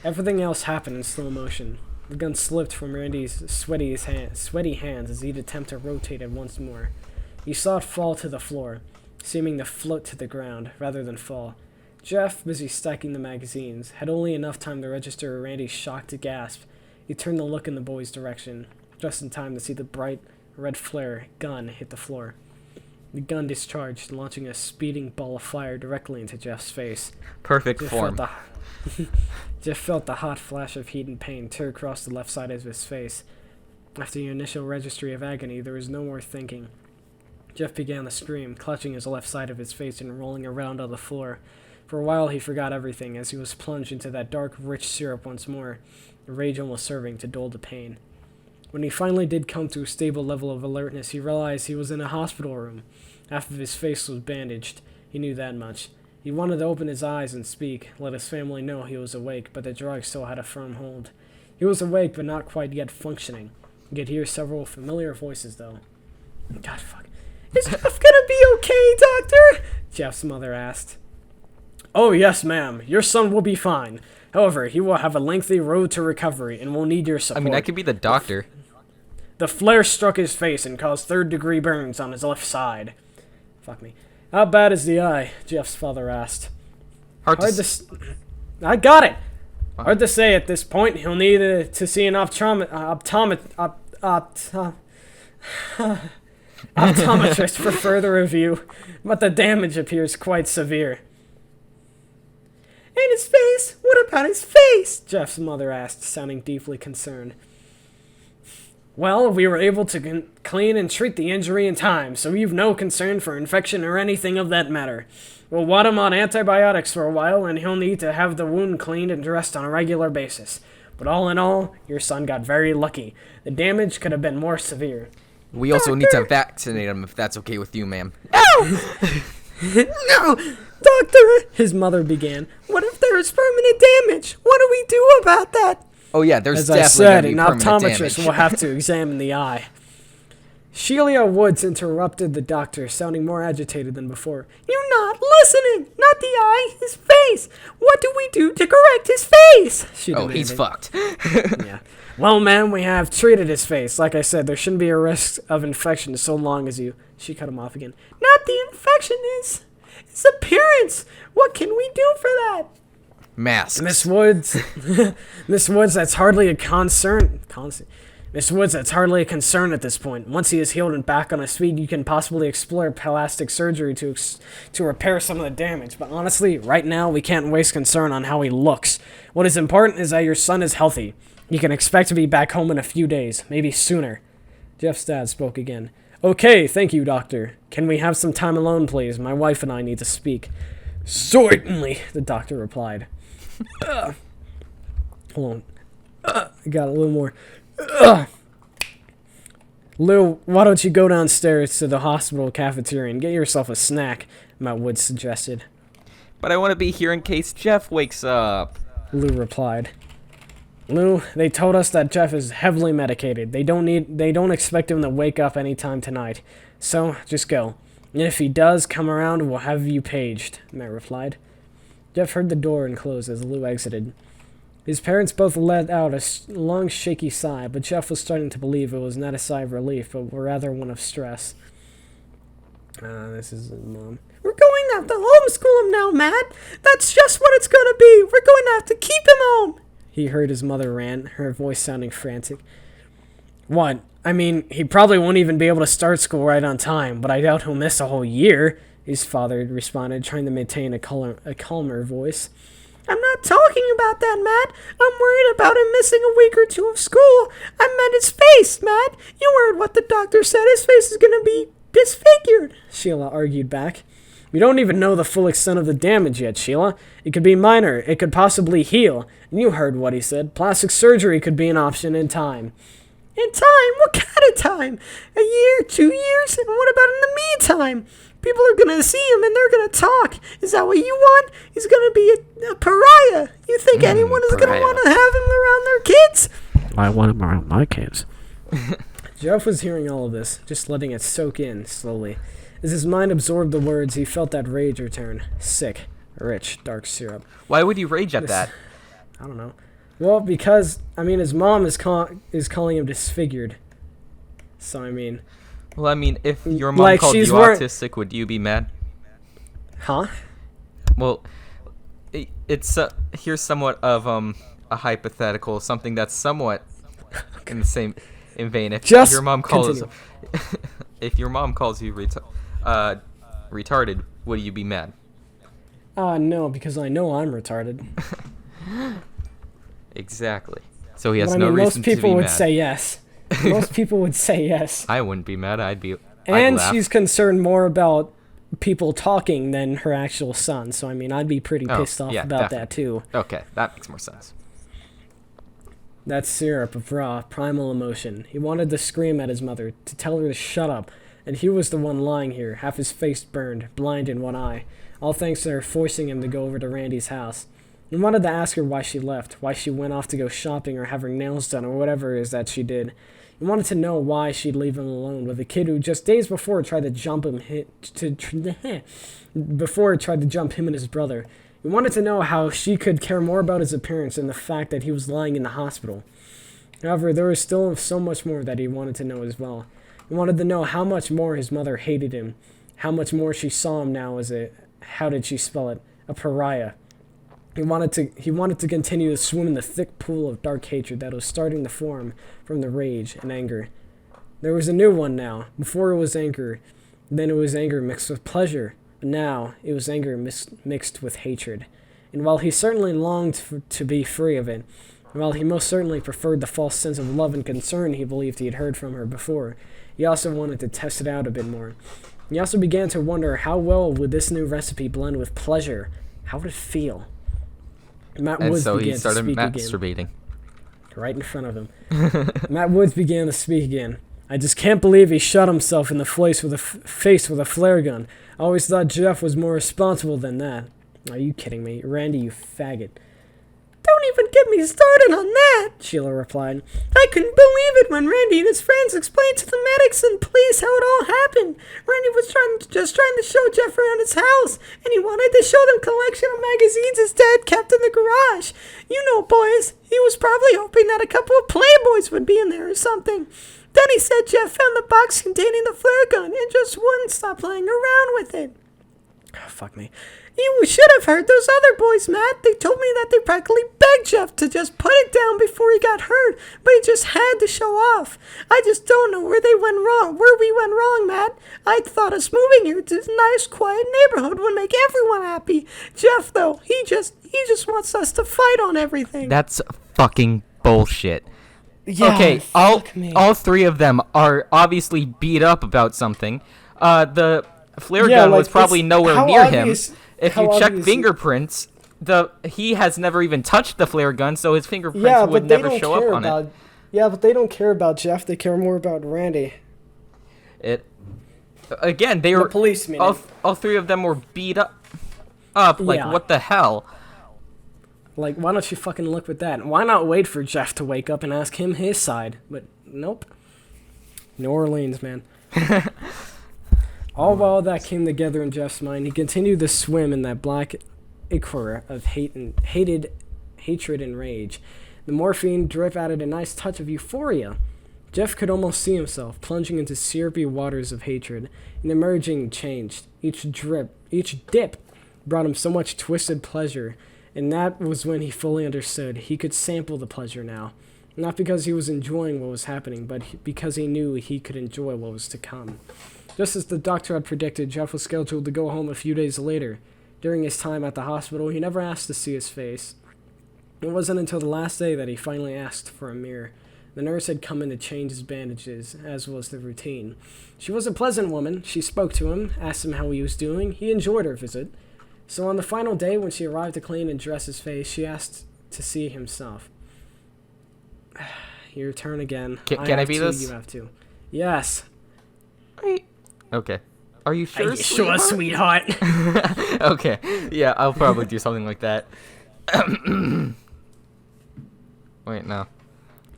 Everything else happened in slow motion. The gun slipped from Randy's sweaty hands as he'd attempt to rotate it once more. He saw it fall to the floor, seeming to float to the ground rather than fall. Jeff, busy stacking the magazines, had only enough time to register Randy's shocked gasp. He turned to look in the boy's direction, just in time to see the bright red flare gun hit the floor. The gun discharged, launching a speeding ball of fire directly into Jeff's face. Perfect form. Jeff felt the hot flash of heat and pain tear across the left side of his face. After the initial registry of agony, there was no more thinking. Jeff began to scream, clutching his left side of his face and rolling around on the floor. For a while, he forgot everything as he was plunged into that dark, rich syrup once more, the rage almost serving to dull the pain. When he finally did come to a stable level of alertness, he realized he was in a hospital room. Half of his face was bandaged. He knew that much. He wanted to open his eyes and speak, let his family know he was awake, but the drug still had a firm hold. He was awake, but not quite yet functioning. He could hear several familiar voices, though. God, fuck. Is Jeff gonna be okay, Doctor? Jeff's mother asked. Oh, yes, ma'am. Your son will be fine. However, he will have a lengthy road to recovery and will need your support. I mean, I could be the doctor. The flare struck his face and caused third-degree burns on his left side. Fuck me. How bad is the eye? Jeff's father asked. Hard to I got it! Hard to say at this point. He'll need to see an optometrist for further review, but the damage appears quite severe. And his face? What about his face? Jeff's mother asked, sounding deeply concerned. Well, we were able to clean and treat the injury in time, so you've no concern for infection or anything of that matter. We'll wad him on antibiotics for a while, and he'll need to have the wound cleaned and dressed on a regular basis. But all in all, your son got very lucky. The damage could have been more severe. We also need to vaccinate him, if that's okay with you, ma'am. No! No! Doctor, his mother began. What if there is permanent damage? What do we do about that? Oh yeah, there's As I definitely said, going an to be permanent optometrist damage. will have to examine the eye. Sheila Woods interrupted the doctor, sounding more agitated than before. You're not listening! Not the eye, his face! What do we do to correct his face? She demanded. He's fucked. Yeah. Well, ma'am, we have treated his face. Like I said, there shouldn't be a risk of infection so long as you... She cut him off again. Not the infection, his appearance! What can we do for that? Masks. Miss Woods, Miss Woods, that's hardly a concern. Miss Woods, that's hardly a concern at this point. Once he is healed and back on his feet, you can possibly explore plastic surgery to repair some of the damage. But honestly, right now, we can't waste concern on how he looks. What is important is that your son is healthy. You can expect to be back home in a few days, maybe sooner. Jeff's dad spoke again. Okay, thank you, Doctor. Can we have some time alone, please? My wife and I need to speak. Certainly, the doctor replied. Hold on. I got a little more. Lou, why don't you go downstairs to the hospital cafeteria and get yourself a snack, Matt Woods suggested. But I want to be here in case Jeff wakes up. Lou replied. Lou, they told us that Jeff is heavily medicated. They don't expect him to wake up anytime tonight. So, just go. And if he does come around, we'll have you paged, Matt replied. Jeff heard the door and close as Lou exited. His parents both let out a long, shaky sigh, but Jeff was starting to believe it was not a sigh of relief, but rather one of stress. This is his mom. We're going to have to homeschool him now, Matt. That's just what it's going to be. We're going to have to keep him home. He heard his mother rant, her voice sounding frantic. What? I mean, he probably won't even be able to start school right on time, but I doubt he'll miss a whole year, his father responded, trying to maintain a calmer voice. I'm not talking about that, Matt. I'm worried about him missing a week or two of school. I meant his face, Matt. You heard what the doctor said. His face is gonna be disfigured, Sheila argued back. We don't even know the full extent of the damage yet, Sheila. It could be minor. It could possibly heal. And you heard what he said. Plastic surgery could be an option in time. In time? What kind of time? A year? 2 years? And what about in the meantime? People are going to see him and they're going to talk. Is that what you want? He's going to be a pariah. You think anyone is going to want to have him around their kids? I want him around my kids. Jeff was hearing all of this, just letting it soak in slowly. As his mind absorbed the words, he felt that rage return. Sick, rich, dark syrup. Why would you rage at that? I don't know. Well, because, his mom is calling him disfigured. So, Well, if your mom called you autistic, would you be mad? Huh? Well, here's somewhat of a hypothetical, something that's somewhat in the same vein. If your mom calls you retarded, would you be mad? No, because I know I'm retarded. Exactly. So he has no reason to be mad. Most people would say yes. Most people would say yes. I wouldn't be mad. I'd laugh. She's concerned more about people talking than her actual son. So, I'd be pretty pissed off about that, too. Okay, that makes more sense. That syrup of raw, primal emotion. He wanted to scream at his mother, to tell her to shut up. And he was the one lying here, half his face burned, blind in one eye. All thanks to her forcing him to go over to Randy's house. He wanted to ask her why she left, why she went off to go shopping or have her nails done or whatever it is that she did. He wanted to know why she'd leave him alone with a kid who just days before tried to jump him and his brother. He wanted to know how she could care more about his appearance than the fact that he was lying in the hospital. However, there was still so much more that he wanted to know as well. He wanted to know how much more his mother hated him, how much more she saw him now as a pariah. He wanted to continue to swim in the thick pool of dark hatred that was starting to form from the rage and anger. There was a new one now. Before it was anger, then it was anger mixed with pleasure. But now it was anger mixed with hatred. And while he certainly longed to be free of it, and while he most certainly preferred the false sense of love and concern he believed he had heard from her before, he also wanted to test it out a bit more. He also began to wonder how well would this new recipe blend with pleasure. How would it feel? Matt Woods began to speak masturbating. Again. Right in front of him. Matt Woods began to speak again. I just can't believe he shot himself in the face with a flare gun. I always thought Jeff was more responsible than that. Are you kidding me? Randy, you faggot. Don't even get me started on that, Sheila replied. I couldn't believe it when Randy and his friends explained to the medics and police how it all happened. Randy was just trying to show Jeff around his house, and he wanted to show them collection of magazines his dad kept in the garage. You know, boys, he was probably hoping that a couple of Playboys would be in there or something. Then he said Jeff found the box containing the flare gun and just wouldn't stop playing around with it. Oh, fuck me. You should have heard those other boys, Matt. They told me that they practically begged Jeff to just put it down before he got hurt, but he just had to show off. I just don't know where we went wrong, Matt. I thought us moving here to this nice, quiet neighborhood would make everyone happy. Jeff, though, he just wants us to fight on everything. That's fucking bullshit. Yeah, okay, all three of them are obviously beat up about something. The flare gun was probably nowhere near him. If you check fingerprints, he has never even touched the flare gun, so his fingerprints would never show up on it. Yeah, but they don't care about Jeff. They care more about Randy. Again, they were the policemen. All three of them were beat up. Like, what the hell? Like, why don't you fucking look with that? Why not wait for Jeff to wake up and ask him his side? But nope. New Orleans, man. All while that came together in Jeff's mind, he continued to swim in that black ichor of hatred and rage. The morphine drip added a nice touch of euphoria. Jeff could almost see himself plunging into syrupy waters of hatred, and emerging changed. Each dip brought him so much twisted pleasure, and that was when he fully understood. He could sample the pleasure now, not because he was enjoying what was happening, but because he knew he could enjoy what was to come. Just as the doctor had predicted, Jeff was scheduled to go home a few days later. During his time at the hospital, he never asked to see his face. It wasn't until the last day that he finally asked for a mirror. The nurse had come in to change his bandages, as was the routine. She was a pleasant woman. She spoke to him, asked him how he was doing. He enjoyed her visit. So on the final day, when she arrived to clean and dress his face, she asked to see himself. Your turn again. Can I be this? You have to. Yes. Okay. Are you sure, sweetheart? Okay. Yeah, I'll probably do something like that. Wait, no.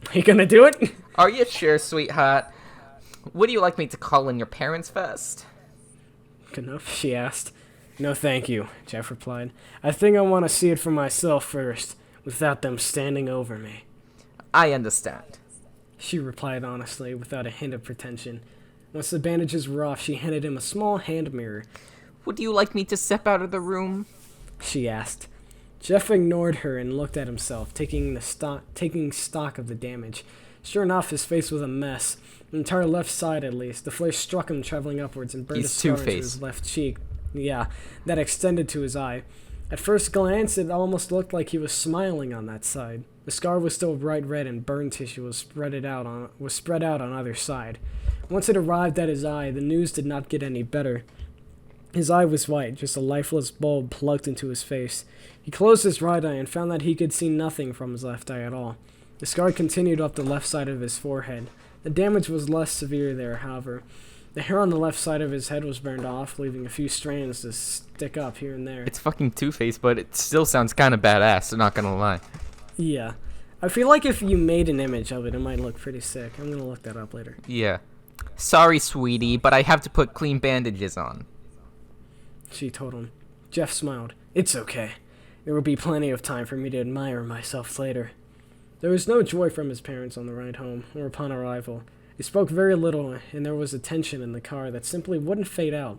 Are you gonna do it? Are you sure, sweetheart? Would you like me to call in your parents first? Good enough, she asked. No, thank you, Jeff replied. I think I want to see it for myself first, without them standing over me. I understand. She replied honestly, without a hint of pretension. Once the bandages were off, she handed him a small hand mirror. Would you like me to step out of the room? She asked. Jeff ignored her and looked at himself, taking stock of the damage. Sure enough, his face was a mess. The entire left side, at least. The flare struck him, traveling upwards, and burned a scar into his left cheek. Yeah, that extended to his eye. At first glance, it almost looked like he was smiling on that side. The scar was still bright red, and burn tissue was spread out on either side. Once it arrived at his eye, the news did not get any better. His eye was white, just a lifeless bulb plugged into his face. He closed his right eye and found that he could see nothing from his left eye at all. The scar continued up the left side of his forehead. The damage was less severe there, however. The hair on the left side of his head was burned off, leaving a few strands to stick up here and there. It's fucking Two-Face, but it still sounds kind of badass, I'm not gonna lie. Yeah. I feel like if you made an image of it, it might look pretty sick. I'm gonna look that up later. Yeah. Sorry, sweetie, but I have to put clean bandages on. She told him. Jeff smiled. It's okay. There will be plenty of time for me to admire myself later. There was no joy from his parents on the ride home, or upon arrival. They spoke very little, and there was a tension in the car that simply wouldn't fade out.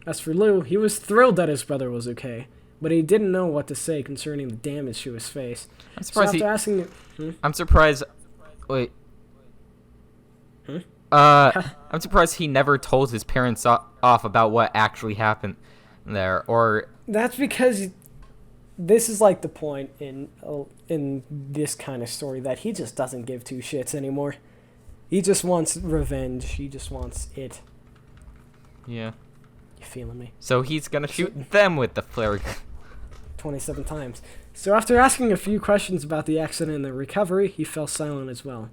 As for Lou, he was thrilled that his brother was okay, but he didn't know what to say concerning the damage to his face. I'm surprised so after asking... I'm surprised... Wait. I'm surprised he never told his parents off about what actually happened there, or... That's because this is like the point in this kind of story that he just doesn't give two shits anymore. He just wants revenge. He just wants it. Yeah. You feeling me? So he's gonna shoot them with the flare gun. 27 times. So after asking a few questions about the accident and the recovery, he fell silent as well.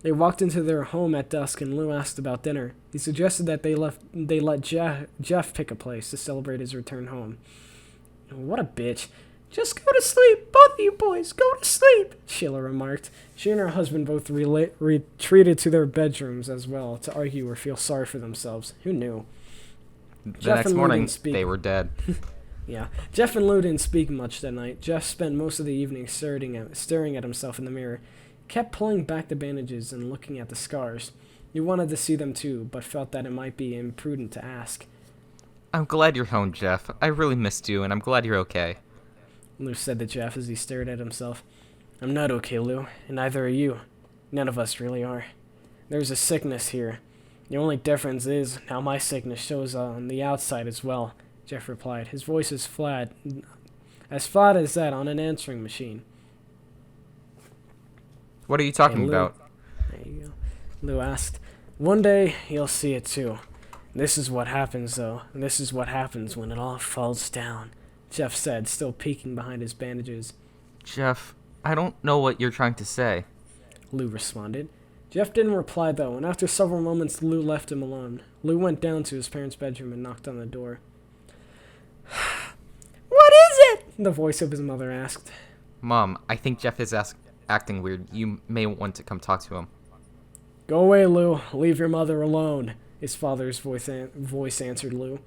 They walked into their home at dusk, and Lou asked about dinner. He suggested that they let Jeff pick a place to celebrate his return home. What a bitch. Just go to sleep, both of you boys, go to sleep, Sheila remarked. She and her husband both retreated to their bedrooms as well to argue or feel sorry for themselves. Who knew? The next morning, they were dead. Yeah. Jeff and Lou didn't speak much that night. Jeff spent most of the evening staring at himself in the mirror. He kept pulling back the bandages and looking at the scars. He wanted to see them too, but felt that it might be imprudent to ask. I'm glad you're home, Jeff. I really missed you, and I'm glad you're okay. Lou said to Jeff as he stared at himself. I'm not okay, Lou, and neither are you. None of us really are. There's a sickness here. The only difference is now my sickness shows on the outside as well, Jeff replied. His voice is flat as that on an answering machine. What are you talking about? There you go. Lou asked. One day, you'll see it too. This is what happens, though. This is what happens when it all falls down, Jeff said, still peeking behind his bandages. Jeff, I don't know what you're trying to say. Lou responded. Jeff didn't reply, though, and after several moments, Lou left him alone. Lou went down to his parents' bedroom and knocked on the door. What is it? The voice of his mother asked. Mom, I think Jeff is acting weird. You may want to come talk to him. Go away, Lou. Leave your mother alone, his father's voice answered Lou.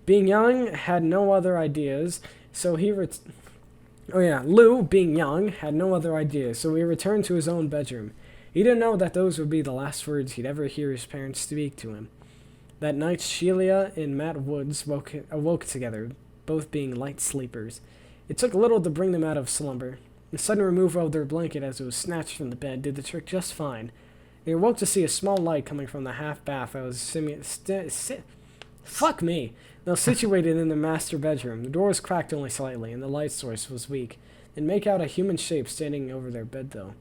Being young, had no other ideas, so he Lou, being young, had no other ideas, so he returned to his own bedroom. He didn't know that those would be the last words he'd ever hear his parents speak to him. That night, Sheila and Matt Woods awoke together, both being light sleepers. It took little to bring them out of slumber. The sudden removal of their blanket as it was snatched from the bed did the trick just fine. They awoke to see a small light coming from the half bath that was Now situated in the master bedroom, the door was cracked only slightly, and the light source was weak. They'd make out a human shape standing over their bed, though.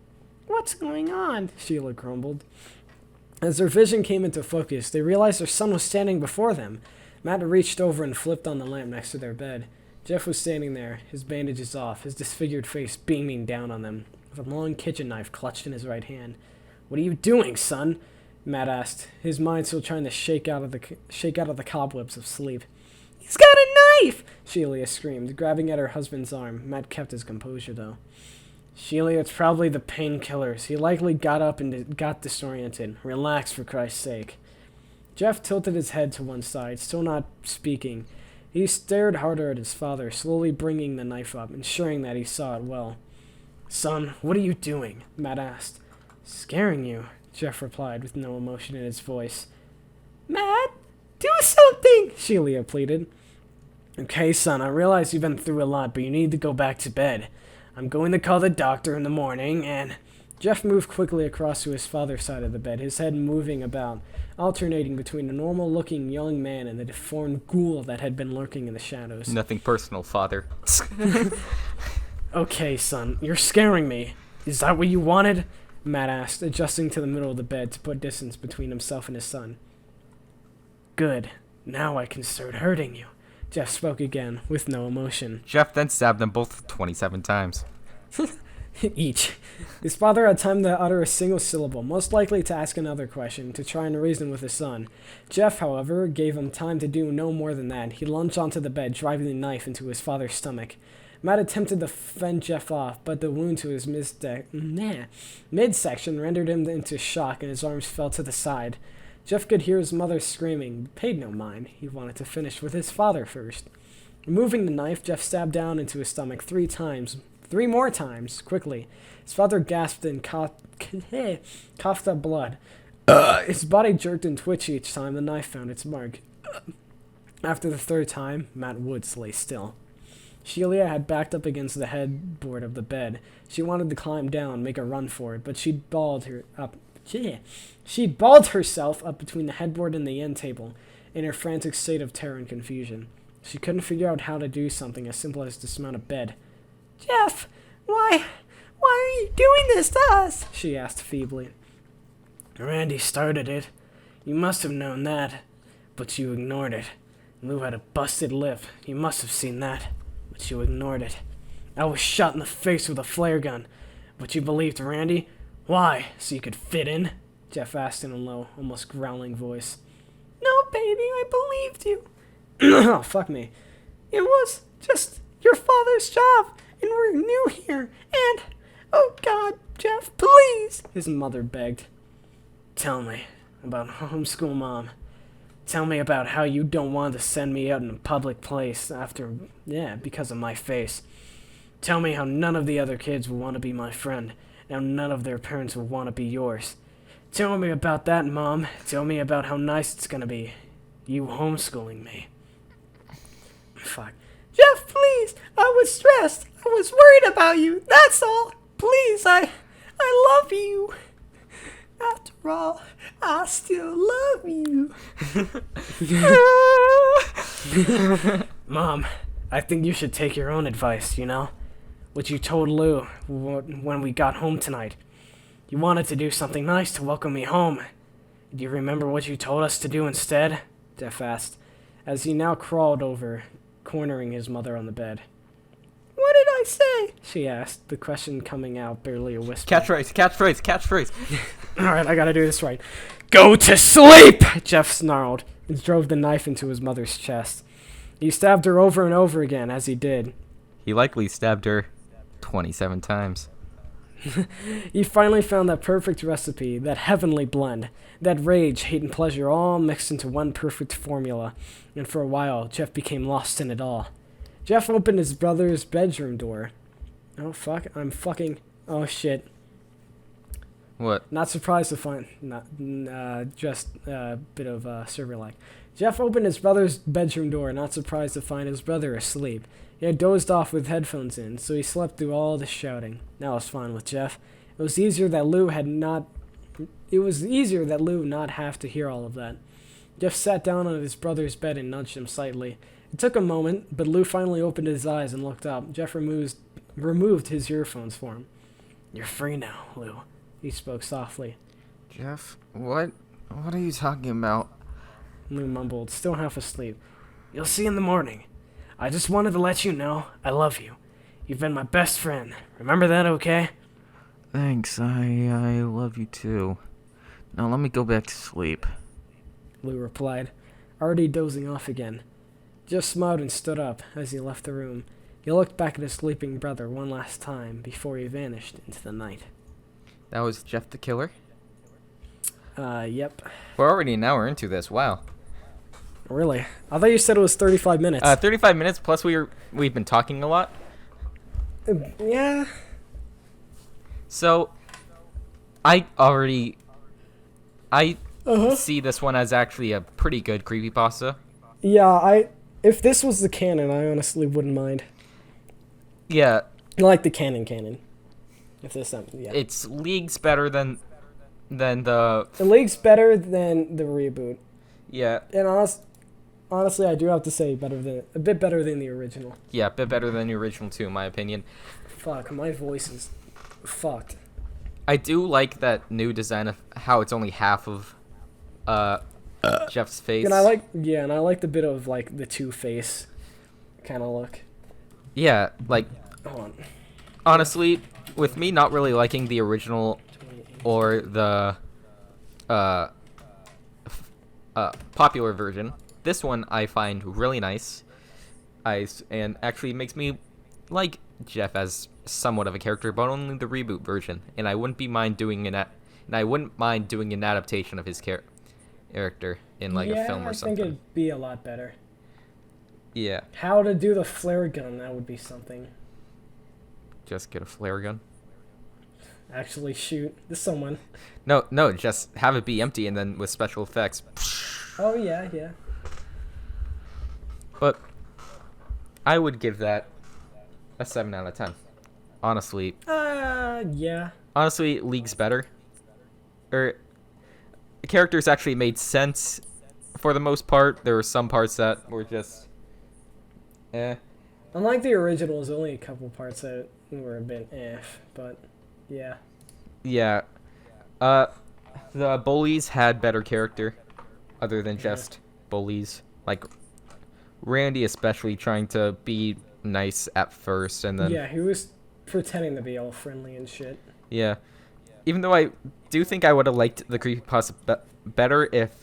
What's going on? Sheila grumbled. As their vision came into focus, they realized their son was standing before them. Matt reached over and flipped on the lamp next to their bed. Jeff was standing there, his bandages off, his disfigured face beaming down on them, with a long kitchen knife clutched in his right hand. What are you doing, son? Matt asked, his mind still trying to shake out of the cobwebs of sleep. He's got a knife! Sheila screamed, grabbing at her husband's arm. Matt kept his composure, though. Sheila, it's probably the painkillers. He likely got up and got disoriented. Relax, for Christ's sake. Jeff tilted his head to one side, still not speaking. He stared harder at his father, slowly bringing the knife up, ensuring that he saw it well. Son, what are you doing? Matt asked. Scaring you, Jeff replied with no emotion in his voice. Matt, do something, Sheila pleaded. Okay, son, I realize you've been through a lot, but you need to go back to bed. I'm going to call the doctor in the morning, and... Jeff moved quickly across to his father's side of the bed, his head moving about, alternating between a normal-looking young man and the deformed ghoul that had been lurking in the shadows. Nothing personal, father. Okay, son, you're scaring me. Is that what you wanted? Matt asked, adjusting to the middle of the bed to put distance between himself and his son. Good. Now I can start hurting you. Jeff spoke again, with no emotion. Jeff then stabbed them both 27 times. Each. His father had time to utter a single syllable, most likely to ask another question, to try and reason with his son. Jeff, however, gave him time to do no more than that. He lunged onto the bed, driving the knife into his father's stomach. Matt attempted to fend Jeff off, but the wound to his midsection rendered him into shock, and his arms fell to the side. Jeff could hear his mother screaming, but paid no mind. He wanted to finish with his father first. Removing the knife, Jeff stabbed down into his stomach 3 times. 3 more times, quickly. His father gasped and coughed up blood. His body jerked and twitched each time the knife found its mark. After the 3rd time, Matt Woods lay still. Sheila had backed up against the headboard of the bed. She wanted to climb down, make a run for it, but she'd balled herself up between the headboard and the end table, in her frantic state of terror and confusion. She couldn't figure out how to do something as simple as dismount a bed. Jeff, why are you doing this to us? She asked feebly. Randy started it. You must have known that, but you ignored it. Lou had a busted lip. You must have seen that, but you ignored it. I was shot in the face with a flare gun, but you believed Randy? Why, so you could fit in? Jeff asked in a low, almost growling voice. No, baby, I believed you. Oh, fuck me. It was just your father's job. And we're new here, and... Oh, God, Jeff, please! His mother begged. Tell me about homeschool mom. Tell me about how you don't want to send me out in a public place because of my face. Tell me how none of the other kids will want to be my friend, and how none of their parents will want to be yours. Tell me about that, Mom. Tell me about how nice it's gonna be. You homeschooling me. Fuck. Jeff, please! I was stressed. I was worried about you. That's all. Please, I love you. After all, I still love you. Mom, I think you should take your own advice, you know? What you told Lou when we got home tonight. You wanted to do something nice to welcome me home. Do you remember what you told us to do instead? Jeff asked, as he now crawled over, cornering his mother on the bed. What did I say? She asked, the question coming out barely a whisper. Catchphrase. Alright, I gotta do this right. Go to sleep! Jeff snarled, and drove the knife into his mother's chest. He stabbed her over and over again as he did. He likely stabbed her 27 times. He finally found that perfect recipe, that heavenly blend, that rage, hate, and pleasure all mixed into one perfect formula, and for a while, Jeff became lost in it all. Jeff opened his brother's bedroom door. Oh, fuck, oh, shit. What? Not surprised to find, just a bit of server lag. Jeff opened his brother's bedroom door, not surprised to find his brother asleep. He had dozed off with headphones in, so he slept through all the shouting. That was fine with Jeff. It was easier that Lou not have to hear all of that. Jeff sat down on his brother's bed and nudged him slightly. It took a moment, but Lou finally opened his eyes and looked up. Jeff removed his earphones for him. "You're free now, Lou," he spoke softly. Jeff, what are you talking about? Lou mumbled, still half asleep. "You'll see in the morning. I just wanted to let you know I love you. You've been my best friend. Remember that, okay?" Thanks, I love you too. Now let me go back to sleep. Lou replied, already dozing off again. Jeff smiled and stood up as he left the room. He looked back at his sleeping brother one last time before he vanished into the night. That was Jeff the Killer? Yep. We're already an hour into this, wow. Really? I thought you said it was 35 minutes. 35 minutes, plus we've been talking a lot. Yeah. So, I see this one as actually a pretty good creepypasta. Yeah, if this was the canon, I honestly wouldn't mind. Yeah. Like the canon. If this something, yeah. It's leagues better than the... The league's better than the reboot. Yeah. And honestly, I do have to say a bit better than the original. Yeah, a bit better than the original too, in my opinion. Fuck, my voice is fucked. I do like that new design of how it's only half of Jeff's face. And I like the bit of like the Two-Face kind of look. Yeah, like Hold on. Honestly, with me not really liking the original or the popular version, this one I find really nice. And actually makes me like Jeff as somewhat of a character, but only the reboot version. And I wouldn't mind doing an adaptation of his character in like a film or something. I think it'd be a lot better. Yeah. How to do the flare gun, that would be something. Just get a flare gun. Actually shoot someone. No, just have it be empty and then with special effects. Oh yeah. But I would give that a 7 out of 10. Honestly. Yeah. Honestly, League's better. The characters actually made sense for the most part. There were some parts that were just Unlike the original, there's only a couple parts that were a bit but yeah. Yeah. The bullies had better character other than just bullies. Like Randy especially trying to be nice at first and then... Yeah, he was pretending to be all friendly and shit. Yeah. Even though I do think I would have liked the creepypasta better if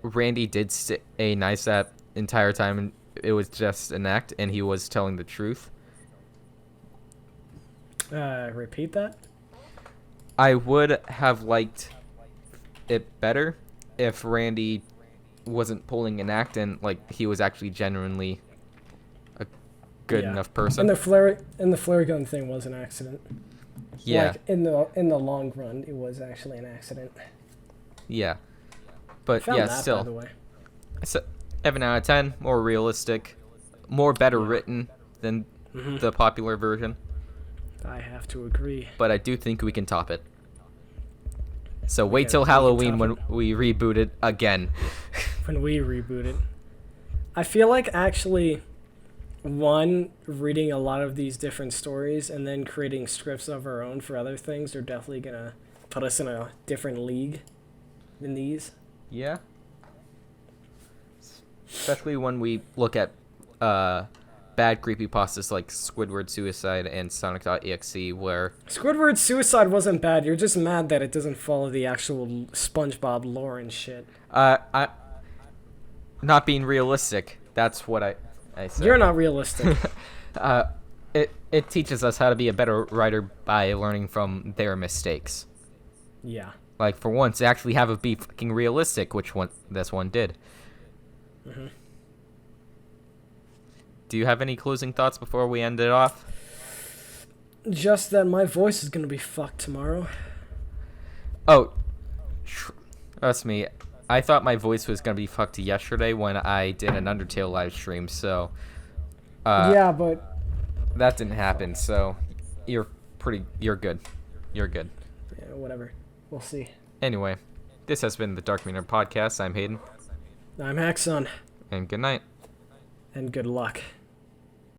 Randy did stay nice that entire time and it was just an act and he was telling the truth. Repeat that? I would have liked it better if Randy wasn't pulling an act and like he was actually genuinely a good enough person. And the flare gun thing was an accident. Yeah. Like in the long run, it was actually an accident. Yeah. But Found yeah, that, still. By the way. 7 out of 10, more realistic, more better written than the popular version. I have to agree. But I do think we can top it. So wait till Halloween when we reboot it again. When we reboot it. I feel like actually, reading a lot of these different stories and then creating scripts of our own for other things are definitely going to put us in a different league than these. Yeah. Especially when we look at bad creepypastas like Squidward Suicide and Sonic.exe where... Squidward Suicide wasn't bad. You're just mad that it doesn't follow the actual SpongeBob lore and shit. Not being realistic. That's what I said. You're not realistic. It teaches us how to be a better writer by learning from their mistakes. Yeah. Like, for once, actually have it be fucking realistic, which this one did. Mm-hmm. Do you have any closing thoughts before we end it off? Just that my voice is going to be fucked tomorrow. Oh, trust me. I thought my voice was going to be fucked yesterday when I did an Undertale live stream, so... yeah, but... That didn't happen, so you're good. You're good. Yeah, whatever. We'll see. Anyway, this has been the Dark Manor Podcast. I'm Hayden. I'm Axon. And good night. And good luck.